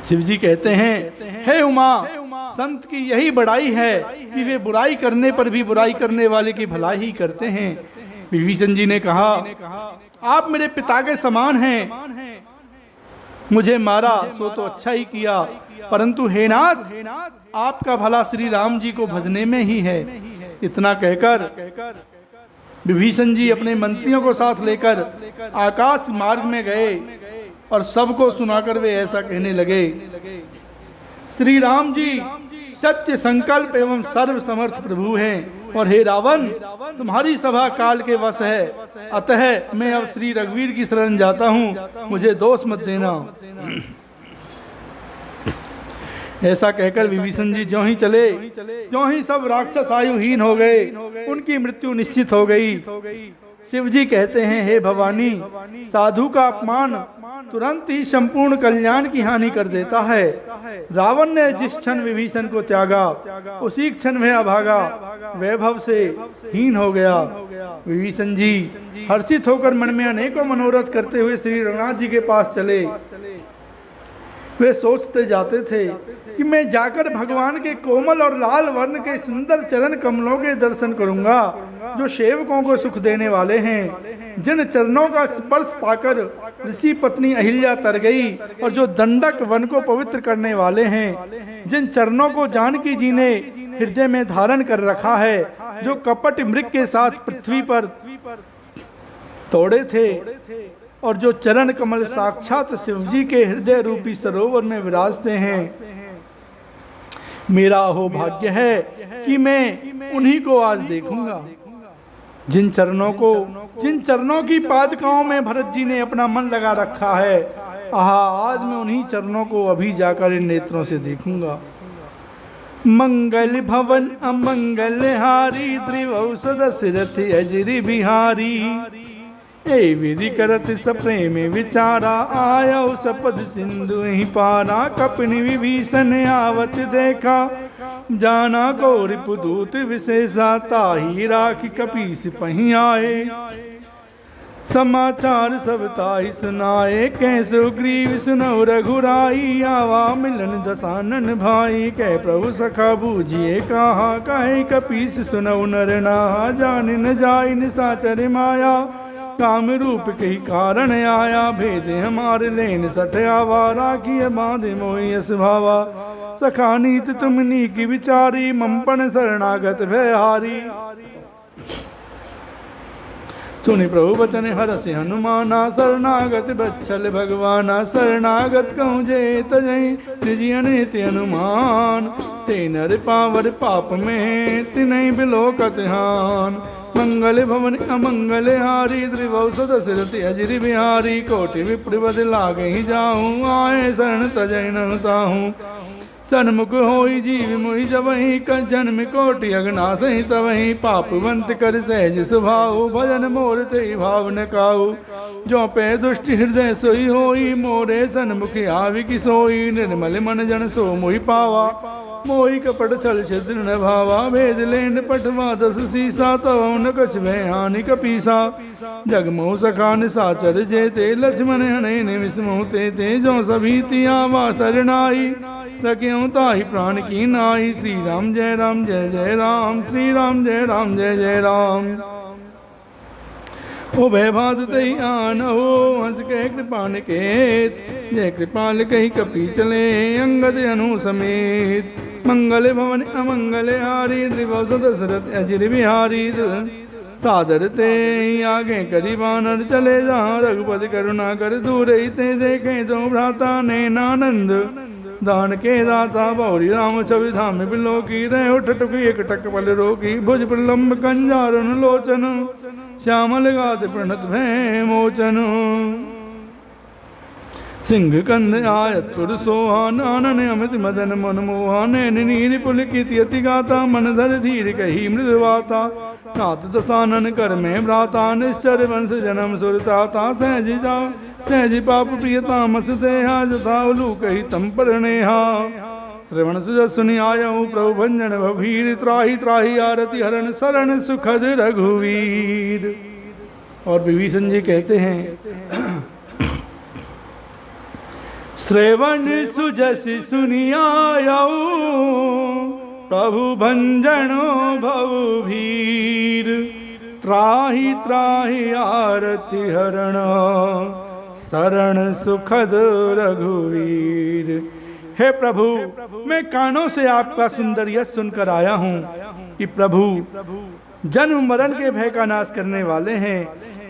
शिव जी कहते हैं, हे उमा, संत की यही बड़ाई है कि वे बुराई करने पर भी बुराई करने वाले की भलाई ही करते हैं। विभीषण जी ने कहा, आप मेरे पिता के समान हैं, मुझे मारा सो तो अच्छा ही किया, परंतु हे नाथ, आपका भला श्री राम जी को भजने में ही है। इतना कहकर विभीषण जी अपने मंत्रियों को साथ लेकर आकाश मार्ग में गए और सबको सुनाकर वे ऐसा कहने लगे, श्री राम जी सत्य संकल्प एवं सर्व समर्थ प्रभु हैं, और हे रावण, तुम्हारी सभा काल के वश है, अतः मैं अब श्री रघुवीर की शरण जाता हूँ, मुझे दोष मत देना। ऐसा कहकर विभीषण जी ज्यों ही चले, ज्यों ही सब राक्षस आयुहीन हो गए, उनकी मृत्यु निश्चित हो गई। शिव जी कहते हैं, हे भवानी, साधु का अपमान तुरंत ही संपूर्ण कल्याण की हानि कर देता है। रावण ने जिस क्षण विभीषण को त्यागा, उसी क्षण वह अभागा वैभव से हीन हो गया। विभीषण जी हर्षित होकर मन में अनेकों मनोरथ करते हुए श्री रघुनाथ जी के पास चले। वे सोचते जाते थे कि मैं जाकर भगवान के कोमल और लाल वर्ण के सुंदर चरण कमलों के दर्शन करूंगा, जो सेवकों को सुख देने वाले हैं, जिन चरणों का स्पर्श पाकर ऋषि पत्नी अहिल्या तर गई, और जो दंडक वन को पवित्र करने वाले हैं, जिन चरणों को जानकी जी ने हृदय में धारण कर रखा है, जो कपट मृग के साथ पृथ्वी पर तोड़े थे, और जो चरण कमल साक्षात शिव जी के हृदय रूपी सरोवर में विराजते हैं। मेरा हो भाग्य है कि मैं उन्हीं को आज देखूंगा, जिन चरणों की पादुकाओं में भरत जी ने अपना मन लगा रखा है। आहा, आज मैं उन्हीं चरणों को अभी जाकर इन नेत्रों से देखूंगा। मंगल भवन अमंगल हारी, त्रिवौसद दशरथ अजरी बिहारी। ए विधि करत सप्रेम विचारा, आयो सपद सिंधु ही पारा। कपिनि विभीषण आवत देखा, जाना को रिपुदूत विशेषा। ताहि राखी कपीस पही आए, समाचार सब ताहि सुनाए। कैसो ग्रीव सुनौ रघुराई, आवा मिलन दसानन भाई। कह प्रभु सखा बूझिए कहा, कहे कपीस सुनौ नर नाहा। जान न जाय निशाचर माया, काम रूप के कारण आया। भेद हमार लेन सठ आवा, राखिय बांधे मोहि यस भावा। सखा नीत तुम नीकी विचारी, ममपन शरणागत भयहारी। सुनि प्रभु बचन हरसि हनुमाना, शरणागत बच्छल भगवाना। शरणागत कहूँ जे तजहि, निज अनित हनुमान। ते नर पावर पाप में, तिनहि बिलोकत हान। मंगल भवन अमंगल हारी त्रिभुवन दशरथ अजर बिहारी कोटि विप्रपद लागे जाऊं आए शरण तजै न ताहूं सन्मुख होई जीव मोहि जबहि जन्म कोटि अगनासहि तबहि पापवंत कर सहज स्वभाव भजन मोर ते भाव न काऊ जो पे दुष्ट हृदय सोई होई मोरे सन्मुख आविक सोई निर्मल मन जन सो मोहि पावा मोहि कपट छल छिद्र न भावा भेद लेन पटवा दस सीसा तव न कछ भय हानि कपीसा जग मोह सखा निसाचर जेते लक्ष्मण हने निमिष मोह ते जो सभी तियावा सरनाई रख्यों ताहि प्राण की नाई श्री राम जय जय राम श्री राम जय जय राम ओ भय भात तई आन हो हंस के कृपा निकेत जय कृपाल कही कपी चले अंगद अनु समेत मंगल भवन अमंगल हारी त्रिभुवन दशरथ अजर बिहारी सादर ते आगे करी बानर चले जहाँ रघुपति करुणा कर दूर ते देखे तो भ्राता नैनानंद दान के दाता बौरी राम छवि धाम बिलो की रहे उठ टुकी एक टक पल रोकी भुज प्रलम्ब कंजारुन लोचन श्यामल गात प्रणत भय मोचन सिंह कंद आयत पुर सोहान आनन अमित मदन मन मोहान नीर पुलकित यति गाता मन धर धीर कही मृदवाता नाथ दसानन कर में भ्राता निश्चर वंश जन्म सुरताता सहज पाप प्रियता मस देहा जथा उलू कही तम पर नेहा श्रवण सुजस सुनि आयऊ प्रभु भंजन भीर त्राही त्राही आरती हरण शरण सुखद रघुवीर। और विभीषण जी कहते हैं श्रवण सुजस सुनि आयऊ प्रभु भंजनो भव भीर त्राही त्राही आरती हरण शरण सुखद रघुवीर। हे प्रभु मैं कानों से आपका सुंदर यश सुनकर आया हूँ कि प्रभु जन्म मरण के भय का नाश करने वाले हैं,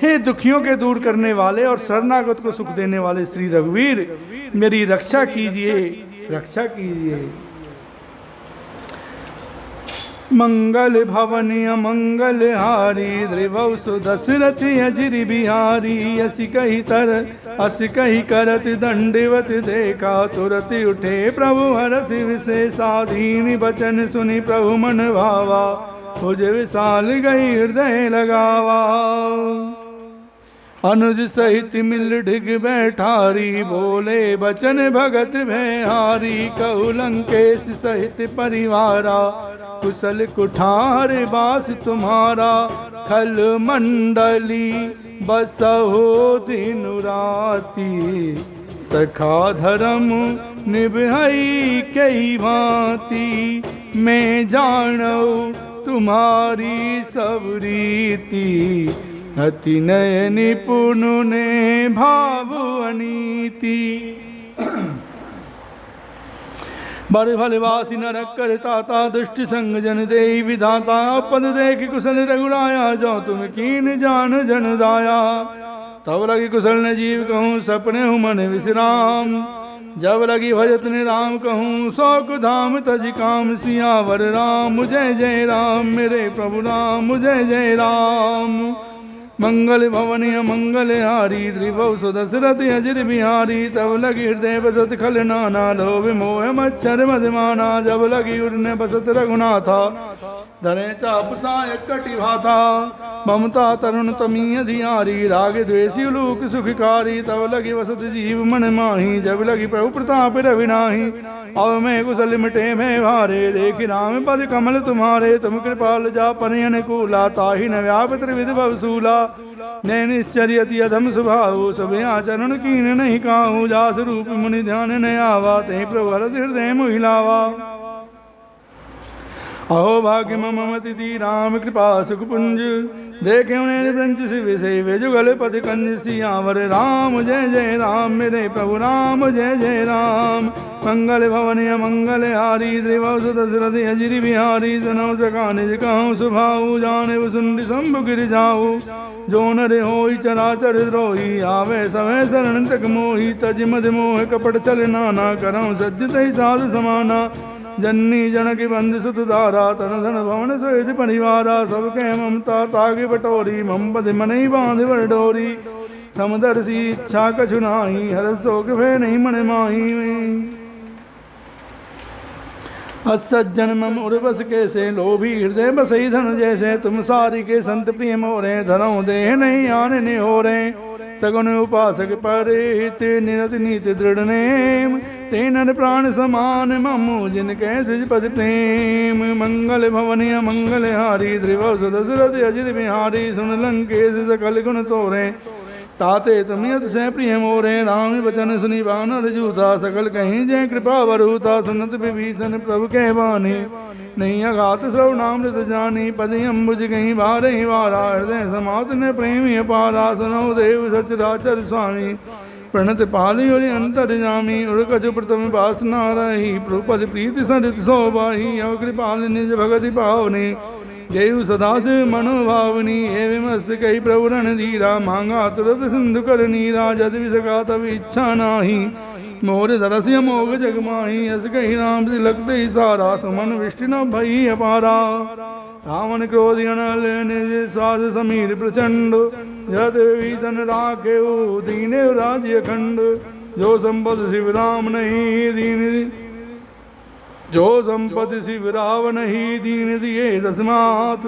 हे दुखियों के दूर करने वाले और शरणागत को सुख देने वाले श्री रघुवीर मेरी रक्षा कीजिए रक्षा कीजिए। मंगल भवनी अमंगल हारी त्रिभुवन दशरथ अजर बिहारी अस कही करत दंडवत देखा तुरत उठे प्रभु हरस विशेषाधीन बचन सुनि प्रभु मन भावा भुज विशाल गई हृदय लगावा। अनुज सहित मिल ढिग बैठारी बोले बचन भगत भयहारी कहु लंकेश सहित परिवारा कुशल कुठार बास तुम्हारा खल मंडली बसहो दिन राती सखा धर्म निभई कई भांति मैं जानौ तुम्हारी सब रीति अति नय निपुण ने भाव अनीति। बड़े भले वासी नरक करता दुष्ट संग जन दे विधाता पद देख कुशल रघुराया जो तुम कीन जान जन दाया तब लगी कुशल ने जीव कहूँ सपने हूँ मन विश्राम जब लगी भजत ने राम कहूँ शोक धाम तज काम सियावर राम जय राम मेरे प्रभु राम जय राम। मंगल भवनी अमंगल हारी त्रिभुवन दशरथ अजर बिहारी तब लगी हृदय बसत खल नाना लोभ मोह मच्छर मधमाना जब लगी उड़ने बसत रघुनाथा धरे चाप सायक कटि भाता ममता तरुण तमी अधियारी राग द्वेषी उलूक सुखकारी तब लगी वसत जीव मन माही जब लगी प्रभु प्रताप रविनाही अब मैं कुशल मिटे मैं भारे देखि राम पद कमल तुम्हारे तुम कृपाल जा पन अनुकूला ताहि न व्याप त्रिविध भवसूला नैनिश्चर्यति अधम स्वभाव सब आचरण कीन नहीं काहू जास रूप मुनि ध्यान न आवा ते प्रभु हरस हृदय मोहिलावा। अहो भाग्य ममति राम कृपा सुख पुंज देखे उन्हें ब्रंच से विषय जुगल पद कंज सियावर राम जय राम मेरे प्रभु राम जय राम। मंगल भवन अमंगल हारी त्रिभुवन दशरथ अजर बिहारी जनौ सखा निज कहूँ सुभाऊ जाने सुंड शंभु गिर जाऊ जो नर होई चराचर द्रोही आवे सवै शरण तक मोही तज मद मोह कपट चल नाना करऊँ सद्य तही साधु समाना जननी जनक बंध सुत धारा तन धन भवन सोहित परिवारा सबके ममता तागे बटोरी मम पद मन बांध वर डोरी समदर्शी इच्छा कछु नाही हर शोक भय नहीं मन माही असज्जन मम उर्वस कैसे लोभी हृदय बसई धन जैसे तुम सारी के संत प्रिय मोरे धनो देह नहीं आने ने हो रे सगुन उपासक परिहित निरत नीति दृढ़ नेम तेन प्राण समान ममु जिनके द्विजपद प्रेम मंगल भवनिय मंगल हारी त्रिवस दशरथ अजिर बिहारी सुन लंकेश सकल गुण तोरे ताते तमियत से प्रिय मोरे राम बचन सुनी बानर जूता सकल कहीं जय कृपा वरूता सुनत विभीषण प्रभु के बानी नहीं अघात श्रवणामृत जानी पदि अम्बुज कहीं बार ही वारा हृदय समात ने प्रेमी अपारा सुनो देव सचराचर स्वामी प्रणत पाली और अंतर जामी उड़कज प्रथम वासना रही प्रपद प्रीति सरित शोभाही अव कृपाल निज भगति पावनी जयु सदा से मनोभावनी एवं मस्त कई प्रवरण धीरा मांगा तुरत सिंधु कर नीरा जद विसका तब इच्छा नाही मोर दरस्य मोग जगमाही अस कही राम तिलक दई सारा सुमन विष्टि न भई अपारा रावण क्रोध अनल निज स्वाद समीर प्रचंड जत विभीषण राखे दीने राज्य खंड जो संपद शिव राम नहीं दीन जो संपत्ति शिव रावण ही दीन दिए दसमात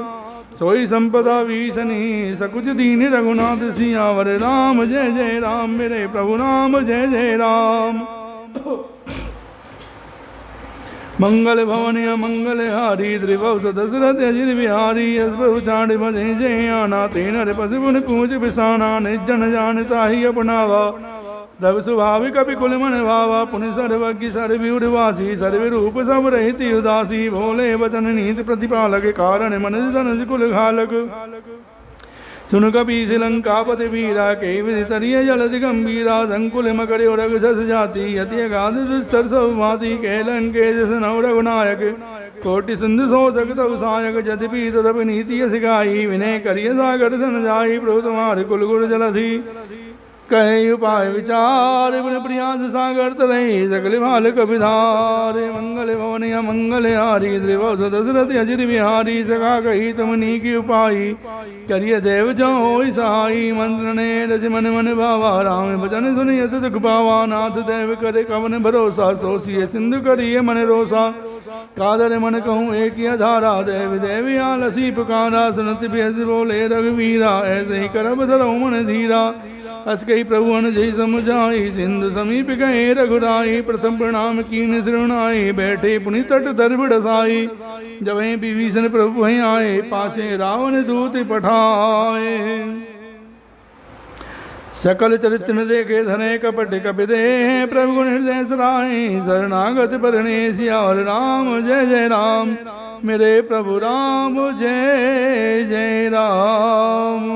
सोई संपदा भीषणी सकुच दीन रघुनाथ सियावर राम जय जय राम मेरे प्रभु राम जय जय राम मंगल भवन मंगल हारी त्रिभुव दशरथ अजिर बिहारी यस प्रभु चाँड भजे जय आना तेन पशुपुन पूज बिसाना निर्जन जानता ही अपनावा रवि स्वभाव कपि कुल मन भावा पुण्य सर्वज्ञ सर्ववासी सर्व रूप सब रहित उदासी भोले वचन नीति प्रतिपालक कारण मन धन कुल घालक सुन कपि लंकापति वीरा के विधि तरिय जलधि गंभीरा संकुल मकड़ रघु जस जाति यति अगाध दुस्तर सब भाति के लंके जस नव रघुनायक कोटि सिंधु शोषक तव सायक यद्यपि तदपि नीति सिखाई विनय करिय सागर सन जाई प्रभु तुम्हारे कुल गुर जलधि कहे उपाय विचार प्रियांश सागर तरही सकल भाल कविधारे मंगल भवन मंगल हारी त्रिभुव दशरथ अजिर बिहारी सखा कही तुम नीकी उपाई करिय देव जो होई सहाई मंत्र ने रज मन मन भावा राम भजन सुनियत दुख पावा नाथ देव करे कवन भरोसा सोसिए सिंधु करिय मन रोसा कादर मन कहूँ एक धारा देव देवी आलसी पुकारा सुनत बेस बोले रघुवीरा ऐसे ही करब धरो मन धीरा अस कही प्रभु अन जय समझाई सिंधु समीप गए रघुराई प्रथम प्रणाम कीन श्रवणाई बैठे पुनि तट दर बड़साई जब विभीषण प्रभु वहीं आए पाछे रावण दूत पठाए सकल चरित्र देखे धने कपट कपिदे प्रभु गुण हृदय सराय शरणागत बरणे सियावर राम जय जय राम मेरे प्रभु राम जय जय राम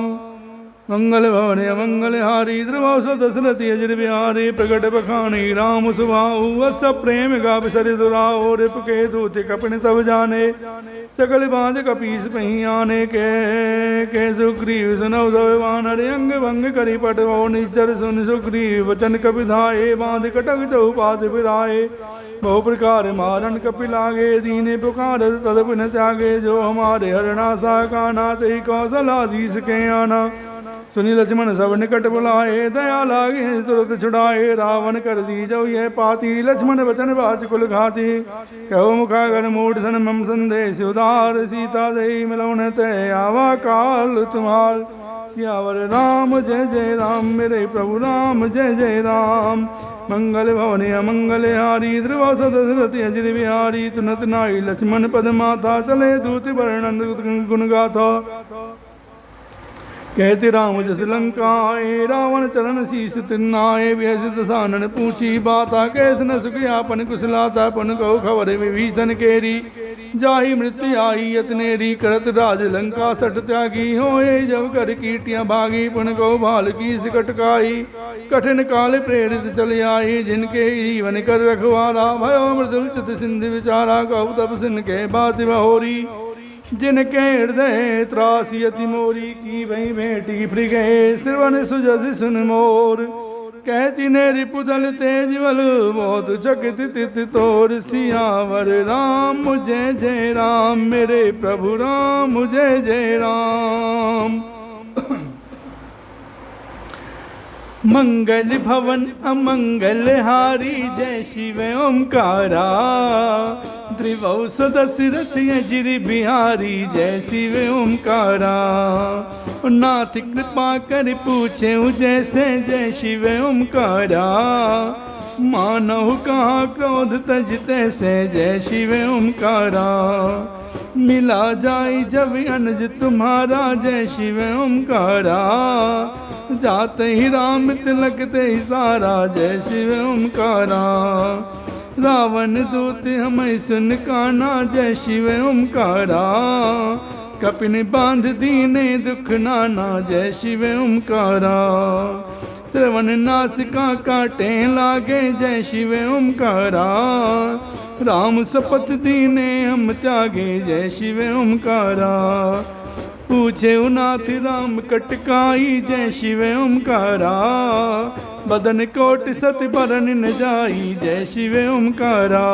मंगल भवन मंगल हारी त्रिभुव दशरथी अजिर बिहारी प्रकट बखानी राम सुभाऊ वत्स प्रेम गाप सरि दुराओ रिप के दूत कपन तब जाने सकल बांध कपीस पही आने के सुग्रीव सुनव सब वानर अंग भंग करी पटवो निश्चर सुन सुग्रीव वचन कपिधाए बांध कटक चौपात फिराए बहु प्रकार मारन कपि लागे दीने पुकार तदप न त्यागे जो हमारे हरणासा का नाथ ही कौशलाधीश के आना सुनी लक्ष्मण सब निकट बुलाए दया लागे तुरंत छुड़ाए रावण कर दी जो ये पाती लक्ष्मण वचन बाच कुल घाती कहो मुखागर मूढ़ सन मम संदेश उदार सीता दे मिलौन ते आवा काल तुम्हार सियावर राम जय जय राम मेरे प्रभु राम जय जय राम मंगल भवन मंगल हारी त्रिभुव दशरथ अजिर बिहारी तुनत नाई लक्ष्मण पद माता चले दूत वर्णन गुण गाथा कहते राम जस लंकाए रावण चरण शीस तिन्नाए व्यसित सानन पूछी बाता कैस न सुखयापन कुशलाता पन कहो खबर विभीषण केरी जाही मृत्यु आई यतनेरी करत राज लंका सट त्यागी होए जब कर कीटियां भागी पुन कहो भाल की सिकटकाई कठिन काल प्रेरित चले आई जिनके जीवन कर रखवारा भयो मृदुल चित सिंधु विचारा कहो तब सिन के बात बहोरी जिनके हृदय त्रासी अति मोरी की वही बेटी फ्रिगे श्रवण सुजस सुन मोर कैसी ने रिपुदल तेज बल बहुत चकित तित तोर सियावर राम जय जय राम मेरे प्रभु राम जय जय राम। मंगल भवन अमंगल हारी जय शिव ओंकारा त्रिभुव दशरथ अजिर बिहारी जय शिव ओंकारा। नाथ कृपा कर पूछे जैसे जय शिव ओंकारा मानव कहाँ क्रोध तज तैसे जय शिव ओंकारा। मिला जाई जब अनुज तुम्हारा जय शिव ओंकारा जाते ही राम तिलकते ही सारा जय शिव ओंकारा। रावण दूत हमें सुन काना जय शिव ओंकारा कपिन बांध दीने दुख नाना जय शिव ओंकारा। श्रवण नासिका काटे लागे जय शिव ओंकारा राम शपथ दीने हम त्यागे जय शिव ओंकारा। पूछे नाथ राम कटकाई जय शिव ओंकारा बदन कोट सत बरन न जाई जय शिव ओंकारा।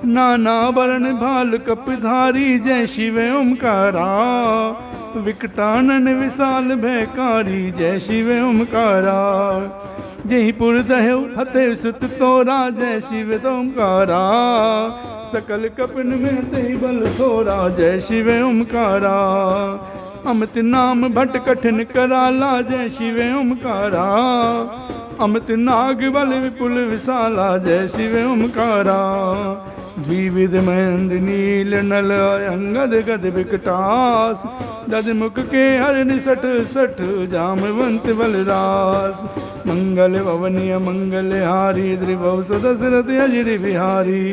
नाना बरन भाल कपधारी जय शिव ओंकारा विकटानन विशाल भयकारी जय शिव ओंकारा। जयपुर दहु फतेह सुत तोरा जय शिव ओंकारा सकल कपिन में तेहि बल थोरा जय शिव ओंकारा। अमित नाम भट कठिन कराला जय शिव ओंकारा अमित नाग बल विपुल विशाला जय शिव ओंकारा। द्विविध महेंद नील नल अंगद गद विकटास दद मुख के हर निसठ सठ जामवंत बलरास। मंगल भवनीय मंगल हारी त्रिभुव दशरथ अजिर बिहारी।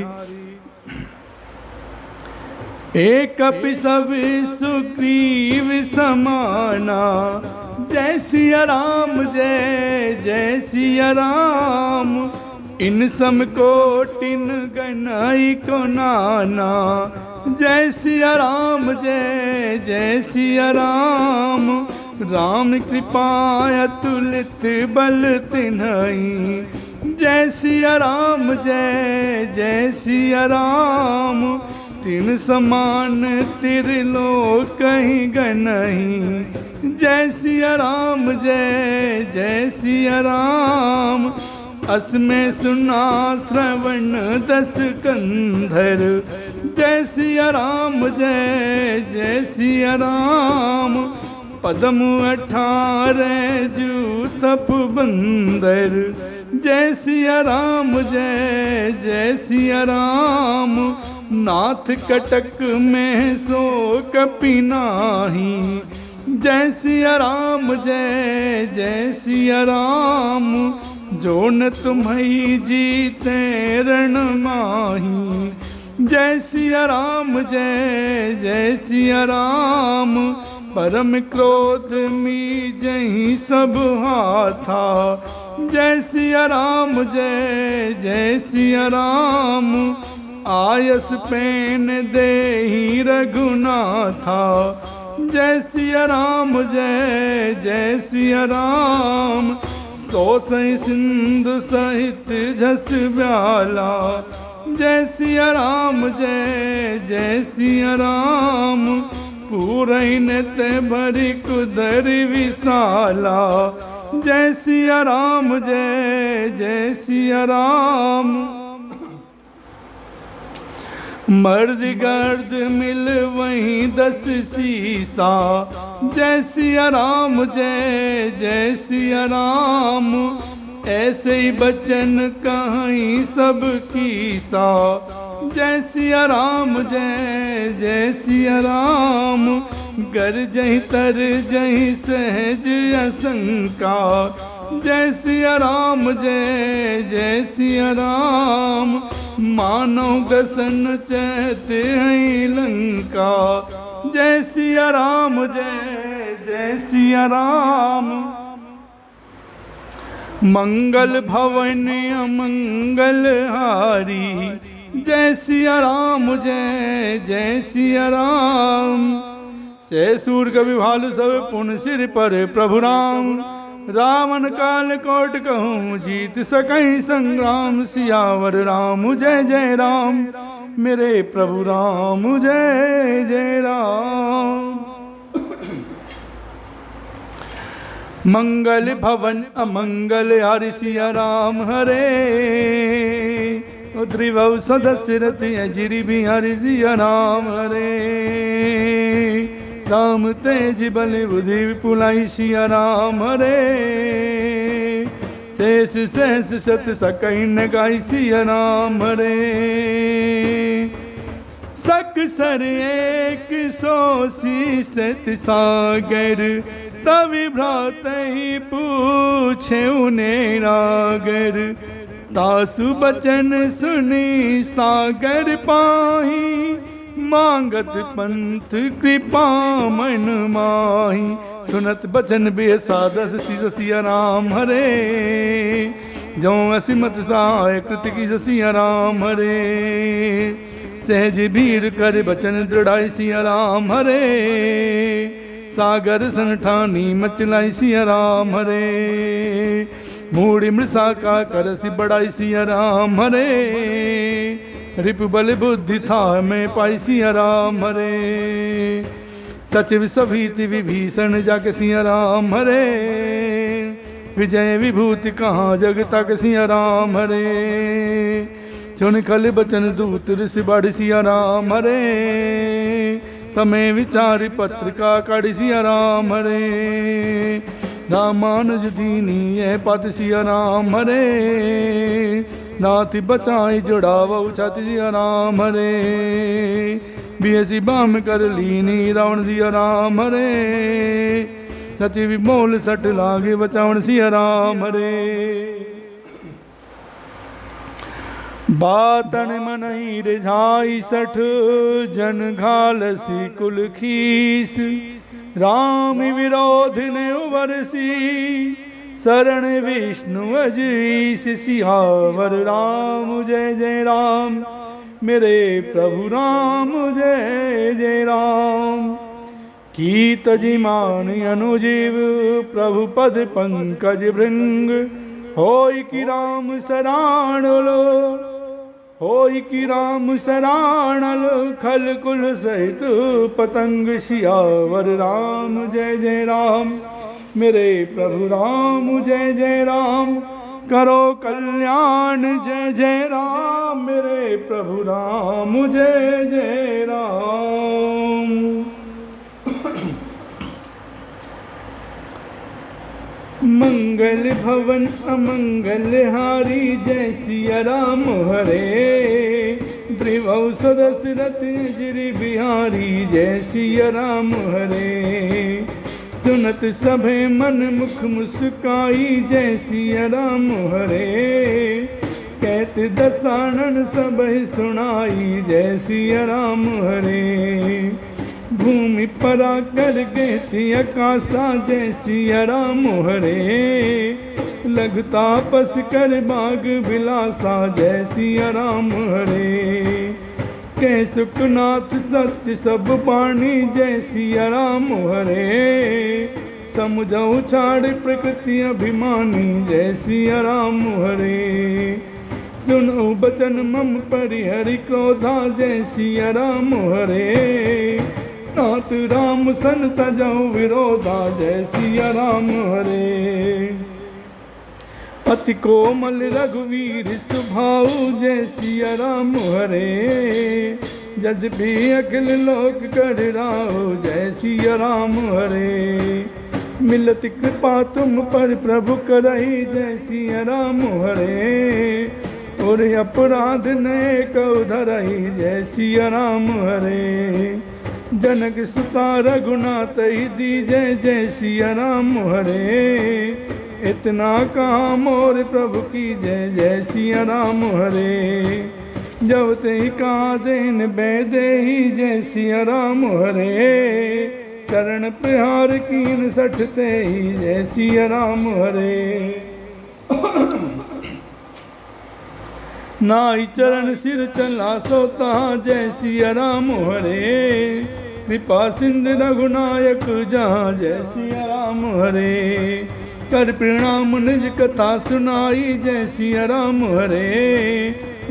एक सब सुग्रीव समाना जय सिया राम जय जय सिया राम। इन सम कोटिन गनाई को नाना जय सिया राम जय जय सिया राम। राम कृपा अतुलित बल तिन्हई जय सिया राम जय जय सिया राम। तिन समान त्रिलोक कहीं गनहि जय सिया राम जय जय सिया राम। असमें सुना श्रवण दस कंधर जय सिया राम जय जय सिया राम। पदम 18 जू तप बंदर जय सिया राम जय जय सिया राम। नाथ कटक में सो कपि नाही जय सिया राम जय जय सिया राम। जो न तुम्हें जीते रण माही जय सिया राम जय जय सिया राम। परम क्रोध मी जही सब हाथा जय सिया राम जय जय सिया राम। आयस पेन देहि रघुनाथा जय सिया राम जय जय सिया राम। सो सही सिंधु सहित झस ब्याला जय सिया राम जय जय सिया राम। पूरन ते भरी कुदर विशाला जय सिया राम जय जय सिया राम। मर्द गर्द मिल वहीं 10 सीसा जय सिया राम जय जय सिया राम। ऐसे ही बचन कहीं सब कीसा जय सिया राम जय जय सिया राम। गर जही तर जही सहज असंका जय सिया राम जय जय सिया राम। मानो गसन चहते हैं लंका जय सिया राम जय जय सिया राम। मंगल भवन अमंगल हारी जय सिया राम जय जय सिया राम। से सूर कवि भालु सब पुन सिर पर प्रभु राम रावण काल कोट कहूँ जीत सकई संग्राम। सियावर राम जय जय राम, मेरे प्रभु राम जय जय राम। मंगल भवन अमंगल हरि सिया राम हरे। त्रिभुव सदस्य रति अजिरि बिहारी सिया राम हरे। राम तेज बल बुद्धि विपुलाई सिया राम हरे। शेष शेष सत सकई न गाई सिया राम हरे। सक सर एक सोसी सत सागर, तवि भ्रात पूछे उन्हें नागर। दासु बचन सुनी सागर पाही, मांगत पंथ कृपा मन माही। सुनत बचन बेसादस सिया राम हरे। जो असिमत सहाय कृत की सिया राम हरे। सहज भीड़ कर बचन दृढ़ाई सिया राम हरे। सागर सन ठानी मचलाई सिया राम हरे। मूढ़ मृषा का करसी बढ़ाई सिया राम हरे। रिपु बल बुद्धि था मैं पाई सिया राम हरे। सचिव सभीति विभीषण जग सिया राम हरे। विजय विभूति कहाँ जग तक सिया राम हरे। चुन खल बचन दूत ऋषि बढ़ सिया राम हरे। समय विचार पत्रिका कड़ सिया राम हरे। रामानुज दीनी यह पद सिया राम हरे। नाथ बचाई जुड़ाव छत सिया राम हरे। बियसी बाम कर लीनी रावण सिया राम हरे। सचिव मोल सट लागे बचावन सिया राम हरे। बातन मनई रिझाई सठ, जन घालसी कुल खीस। राम विरोध ने उबरसी, शरण विष्णु अजीस। सियावर राम जय जय राम, मेरे प्रभु राम जय जय राम। कीत जिमान अनुजीव, प्रभु पद पंकज भृंग। होय कि राम सराणलो, होय कि राम सराणल। खल कुल सहित पतंग। सियावर राम जय जय राम, मेरे प्रभु राम जय जय राम। करो कल्याण जय जय राम, मेरे प्रभु राम जय जय राम। मंगल भवन अमंगल हारी, जय सिया राम हरे। त्रिभुव सदस्य रति गिरि बिहारी, जय सिया राम हरे। सुनत सभे मन मुख मुस्काई, जय सिया राम हरे। कहत दसानन सबहि सुनाई, जय सिया राम हरे। भूमि परा कर कहती आकाशा, जय सिया राम हरे। लघु तापस कर बाग विलासा, जय सिया राम हरे। कह सुखनाथ सत्य सब पानी, जय सिया राम हरे। समुझऊ छाड़ प्रकृति अभिमानी, जय सिया राम हरे। सुनो बचन मम परिहरि क्रोधा, जय सिया राम हरे। नाथ राम सन तजऊ विरोधा, जय सिया राम हरे। अति कोमल रघुवीर सुभाऊ, जय सिया राम हरे। जज भी अखिल लोक कर राहो, जय सिया राम हरे। मिलत कृपा तुम पर प्रभु करई, जय सिया राम हरे। और अपराध नए कौ धरई, जय सिया राम हरे। जनक सुता रघुनाथ दी, जय जय सिया राम हरे। इतना कहा मोर प्रभु की, जय जय सिया राम हरे। जब ते कहा देन बैदे ही, जय सिया राम हरे। चरण प्रहार कीन सठते ही, जय सिया राम हरे। नाई चरण सिर चला सोता, जय सिया राम हरे। कृपा सिंध रघुनायक जहाँ, जय सिया राम हरे। कर प्रणाम निज कथा सुनाई, जय सिया राम हरे।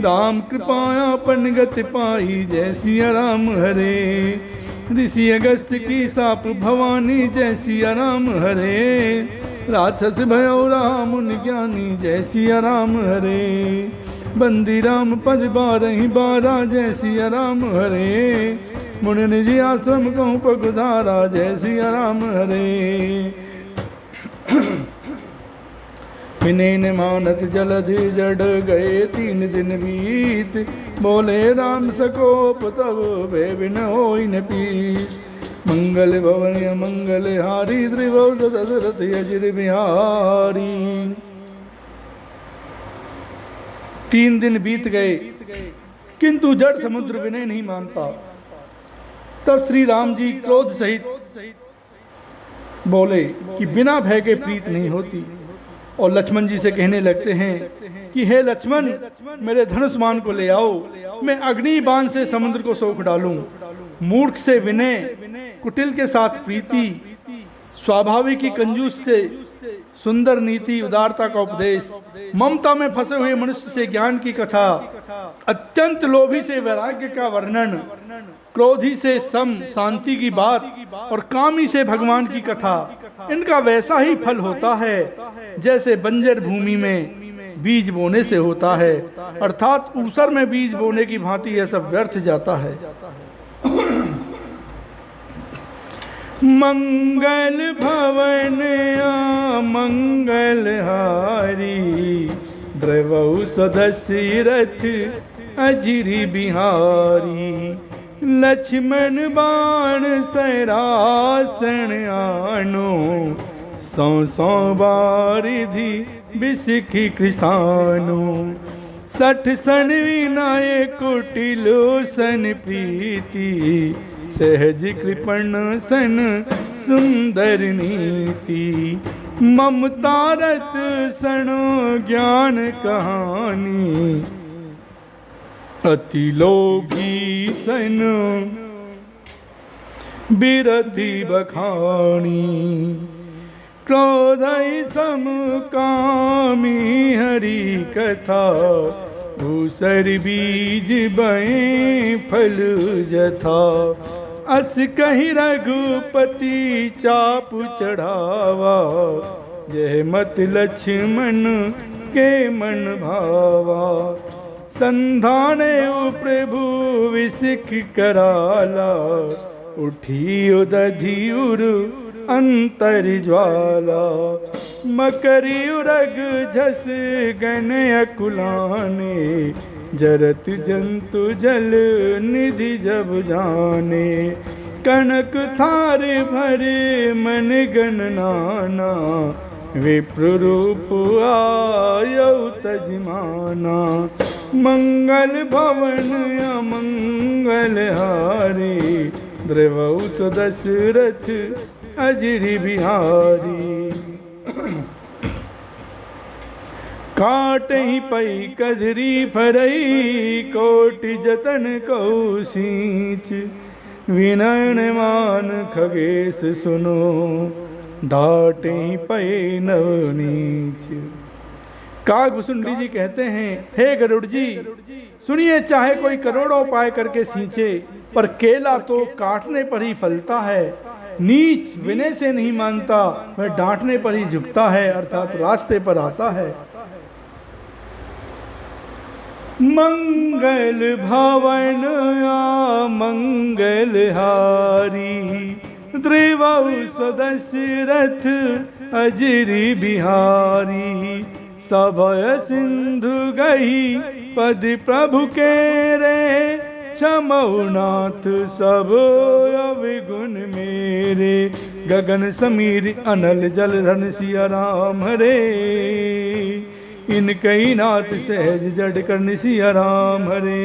राम कृपायापन गति पाई, जय सिया राम हरे। ऋषि अगस्त की साप भवानी, जय सिया राम हरे। राक्षस भयो राम ज्ञानी, जय सिया राम हरे। बंदी राम पद बारही बारा, जय सिया राम हरे। मुनि निज आश्रम कहूँ पगुधारा, जय सिया राम हरे। विनय मानत जलधि जड़ गए, 3 दिन बीत। बोले राम सकोप तब वे बिन होई न पीत। मंगल भवन मंगल हारी, त्रिभुवन दशरथ अजिर बिहारी। 3 दिन बीत गए किंतु जड़ समुद्र विनय नहीं मानता। तब श्री राम जी क्रोध सहित बोले कि बिना भय के प्रीत नहीं होती, और लक्ष्मण जी से कहने लगते हैं कि हे लक्ष्मण, मेरे धनुष बाण को ले आओ, मैं अग्नि बाण से समुद्र को सोख डालूं। मूर्ख से विनय, कुटिल के साथ प्रीति, स्वाभाविक की कंजूस से सुंदर नीति, उदारता का उपदेश, ममता में फंसे हुए मनुष्य से ज्ञान की कथा, अत्यंत लोभी से वैराग्य का वर्णन, क्रोधी से सम शांति की बात, और कामी से भगवान की कथा। इनका वैसा ही फल होता है जैसे बंजर भूमि में बीज बोने से होता है, अर्थात ऊसर में बीज बोने की भांति यह सब व्यर्थ जाता है। मंगल भवन मंगल हारी, द्रवौ सदस्य रथ अजिरि बिहारी। लक्ष्मण बाण सरासन आनो, 100 बारिधि बिसिखि कृसानो। 60 सन विनय कुटिलो सन प्रीति, सहज कृपण सन सुंदर नीति। ममता रत सनो ज्ञान कहानी, अति लोभी सन बिरति बखानी। क्रोधै सम कामी हरि कथा, ऊसर बीज बए फल जथा। अस कहि रघुपति चाप चढ़ावा, जय मत लक्ष्मण के मन भावा। संधाने प्रभु विसिख कराला, उठी उदधि उर अंतर ज्वाला। मकरी उरग झस गन अकुलाने, जरत जंतु जल निधि जब जाने। कनक थार भरे मन गण नाना, विप्र रूप आयौ तजमाना। मंगल भवन अमंगल हारी, द्रवौ दशरथ अजिरि बिहारी। काटहि पै कजरी फरई, कोटि जतन कहु सींच। विनयन मान खगेश सुनो, डांटे पै नवनीच। कागभूषुंडी जी कहते हैं, हे गरुड़ जी सुनिए, चाहे कोई करोड़ों उपाय करके सींचे, पर केला तो काटने पर ही फलता है। नीच विनय से नहीं मानता, वह डांटने पर ही झुकता है, अर्थात रास्ते पर आता है। मंगल भवन मंगल हारी, द्रिवौ दशरथ अजिरि बिहारी। सभय सिंधु गही पद प्रभु के रे, क्षमौ नाथ सब अवगुण मेरे। गगन समीर अनल जलधन सिया राम हरे, इनकई नाथ सहज जड़ कर सिया राम हरे।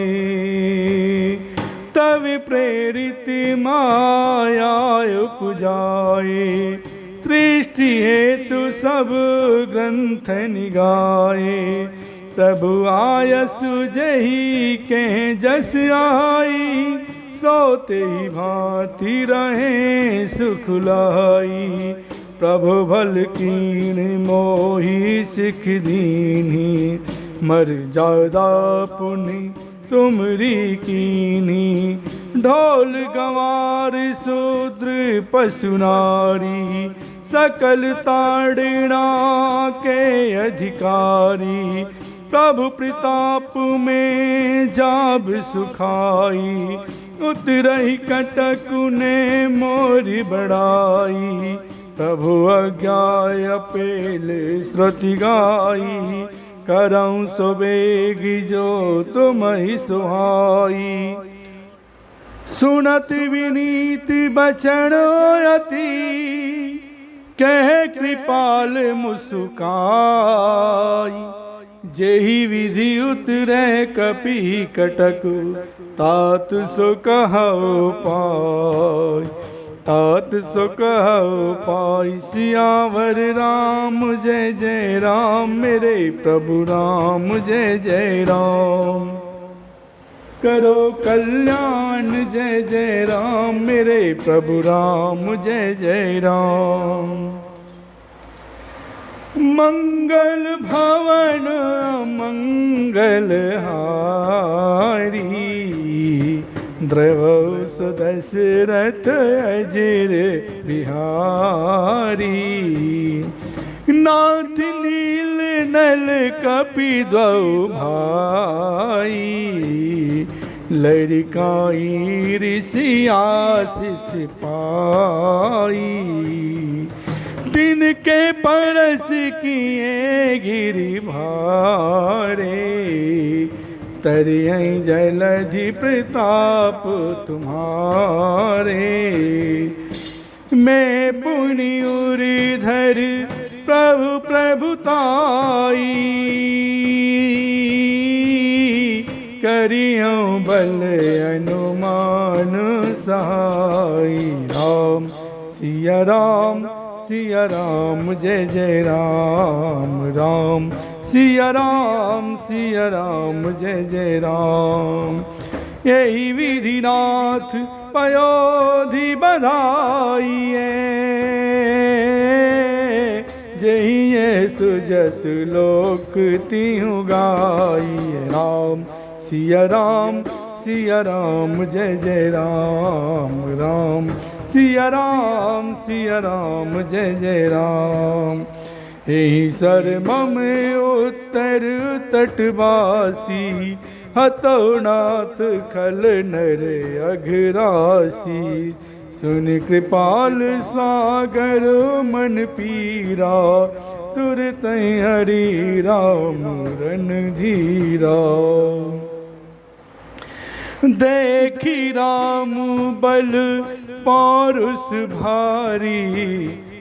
तब प्रेरित माया उपजाए, सृष्टि हेतु सब ग्रंथ निगाए। प्रभु आयसु जही के जस आई, सोते ही भांति रहे सुख लाई। प्रभु भल कीन मोहि सिख दीन्ही, मर्यादा पुनि तुमरी कीन्ही। ढोल गंवार शूद्र पशु नारी, सकल ताड़ना के अधिकारी। प्रभु प्रताप में जाब सुखाई, उतरहि कटक ने मोरी बड़ाई। प्रभु आज्ञा अपेल श्रुति गाई, करऊं सो बेग जो तुम्हि सुहाई। सुनत विनीत बचन अति, कह कृपाल मुस्काई। जेहि विधि उतरै कपि कटक, तात सो कहौ पाई। तात सो कहौ पाई। सियावर राम जय जय राम, मेरे प्रभु राम जय जय राम। करो कल्याण जय जय राम, मेरे प्रभु राम जय जय राम। मंगल भवन मंगल हारी, द्रवौ दशरथ अजिर बिहारी। नाथ नील नल कपि द्वौ भाई, लड़काई ऋषि आशीष पाई। दिन के परस किए गिरि भारे, तरियै जलधि प्रताप तुम्हारे। मैं पुनि उरिधर प्रभु प्रभुताई, करियौ बल अनुमान सहाय। राम सिया राम, सिया राम जय जय राम। राम सिया राम, सिया राम जय जय राम। यही विधिनाथ पयोधि बधाइए, जही यीशु जस लोक तिहु गाइए। राम सिया राम, सिया राम जय जय राम। राम सिया राम, सिया राम जय जय राम। एहि सर मम उत्तर तटवासी, हतौ नाथ खल नर अघरासी। सुन कृपाल सागर मन पीरा, तुरत हरि राम रणधीरा। देखी राम बल पौरुष भारी,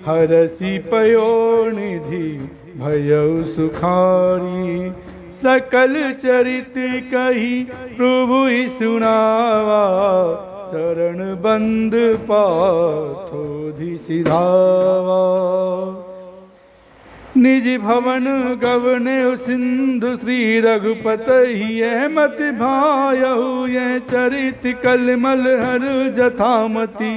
हरसि पयोनिधि भयउ सुखारी। सकल चरित कही प्रभु सुनावा, चरण बंद पाथोधि सिधावा। निज भवन गवने सिंधु श्री रघुपति, मत भायहु यह चरित कलमल हर जथामति।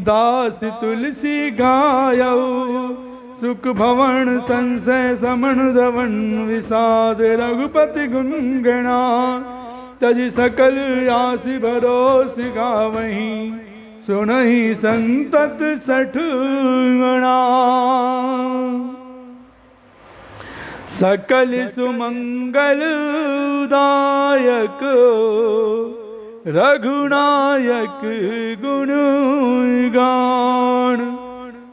दास तुलसी गायहु सुख भवन, संशय समन धवन विषाद। रघुपति गुणगणा तज सकल आस भरोस गावहीं, सुनहि संतत सठ गणा। सकल सुमंगल दायक, रघुनायक गुण गान।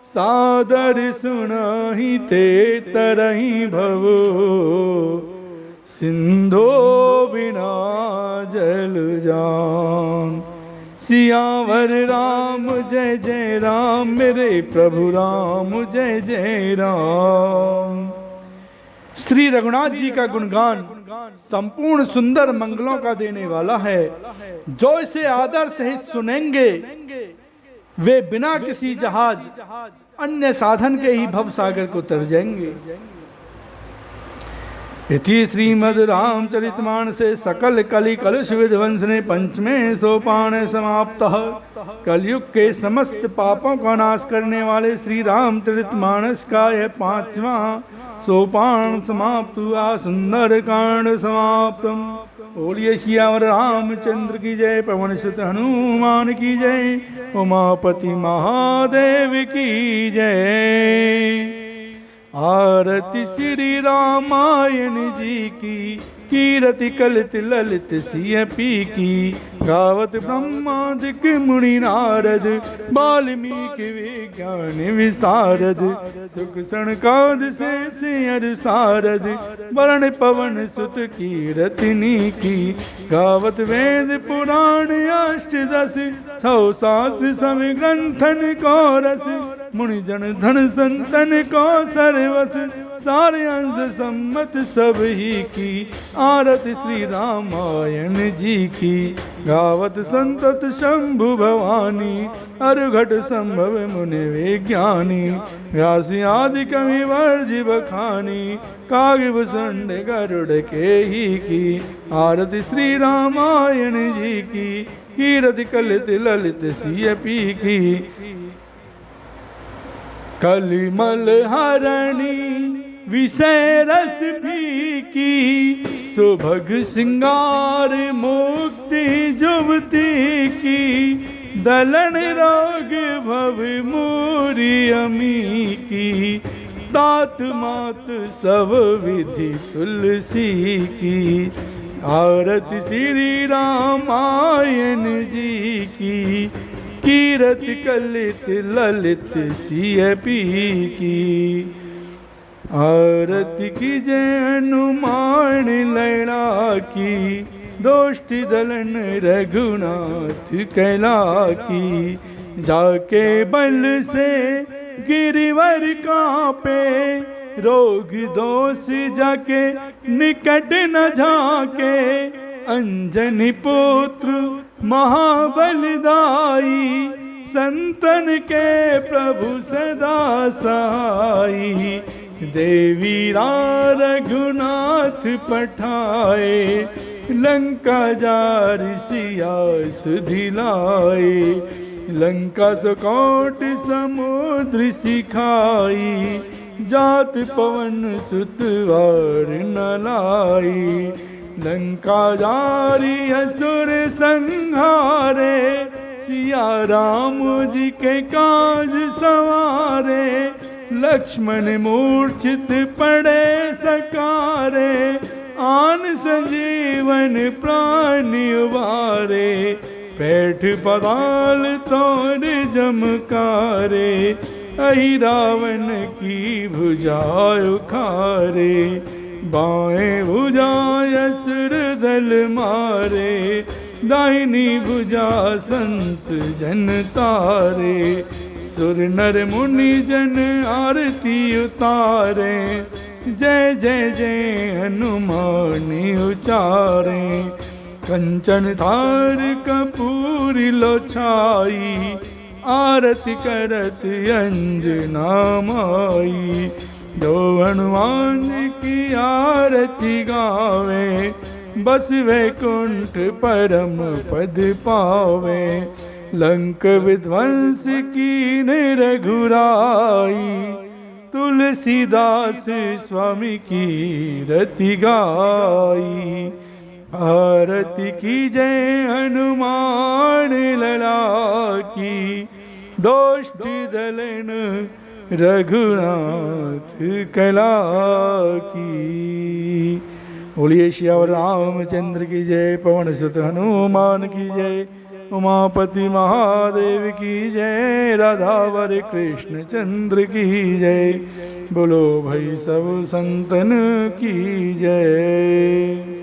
सादर सुनाहि ते तरहि भवो, सिंधो बिना जल जान। सियावर राम जय जय राम, मेरे प्रभु राम जय जय राम। श्री रघुनाथ जी का गुणगान संपूर्ण सुंदर मंगलों का देने वाला है। जो इसे आदर सहित सुनेंगे वे बिना किसी जहाज अन्य साधन के ही भव सागर को तर जाएंगे। इति श्रीमद् रामचरितमानसे सकल कलि कलुष विध्वंसने पंचमें सोपान समाप्तः। कलयुग के समस्त पापों का नाश करने वाले श्री रामचरितमानस का यह 5वां सोपान समाप्त हुआ। सुंदर कांड समाप्तम। बोलिए सियावर रामचंद्र की जय। पवन सुत हनुमान की जय। उमापति महादेव की जय। आरती श्री रामायण जी की, कीरति कलित ललित सिय पी की। गावत ब्रह्मादिक मुनि नारद, वाल्मीकि विज्ञान विशारद। सुख सनकाद से सारद, वरण पवन सुत कीरतिनी की। गावत वेद पुराण अष्टदश, 100 शास्त्र सब ग्रंथन को रस। मुनि जन धन संतन को सर्वस, सारे अंश सम्मत सब ही की। आरती श्री रामायण जी की। गावत संतत शंभु भवानी, अरुघट संभव मुनि विज्ञानी। व्यासी आदि कवि वर्ज बखानी, कागिब संड गरुड़ के ही की। आरती श्री रामायण जी की, कीरति कलित ललित सिय पी की। कलिमल हरणी विषय रस भी की। सुभग सिंगार मुक्ति जुबती की। दलन रोग भव मूरी अमी की। तात मात सब विधि तुलसी की। आरती श्री रामायण जी की, कीरति कलित ललित सिय पी की। आरती की जय हनुमान लड़ा की। दोष्टि दलन रघुनाथ कैला की। जाके बल से गिरिवर कांपे, रोग दोष जाके निकट न झाके। अंजनी पुत्र महाबलदाई, संतन के प्रभु सदा सहाई। देवी रघुनाथ पठाए, लंका जारि सिया सुधिलाए। लंका सुकोट समुद्र सिखाई, जात पवन सुत वार न लाई। लंका जारी असुर संहारे, सिया राम जी के काज सवारे। लक्ष्मण मूर्छित पड़े सकारे, आन संजीवन प्राण उबारे। पेठ पताल तोड़ जमकारे, अहि रावण की भुजा उखारे। बाएं भुजा असुर दल मारे, दाहिनी भुजा संत जन तारे। सुर नर मुनि जन आरती उतारे, जय जय जय हनुमान उचारे। कंचन थार कपूर लो छाई, आरती करत अंजना माई। जो हनुमान की आरती गावे, बस वैकुंठ परम पद पावे। लंक विध्वंस की रघुराई, तुलसीदास स्वामी की रति गाई। आरती की जय हनुमान लला की, दोष्ट दलन रघुनाथ कला की। बोलिए सियावर रामचंद्र की जय। पवन सुत हनुमान की जय। उमापति महादेव की जय। राधावर कृष्ण चंद्र की जय। बोलो भाई सब संतन की जय।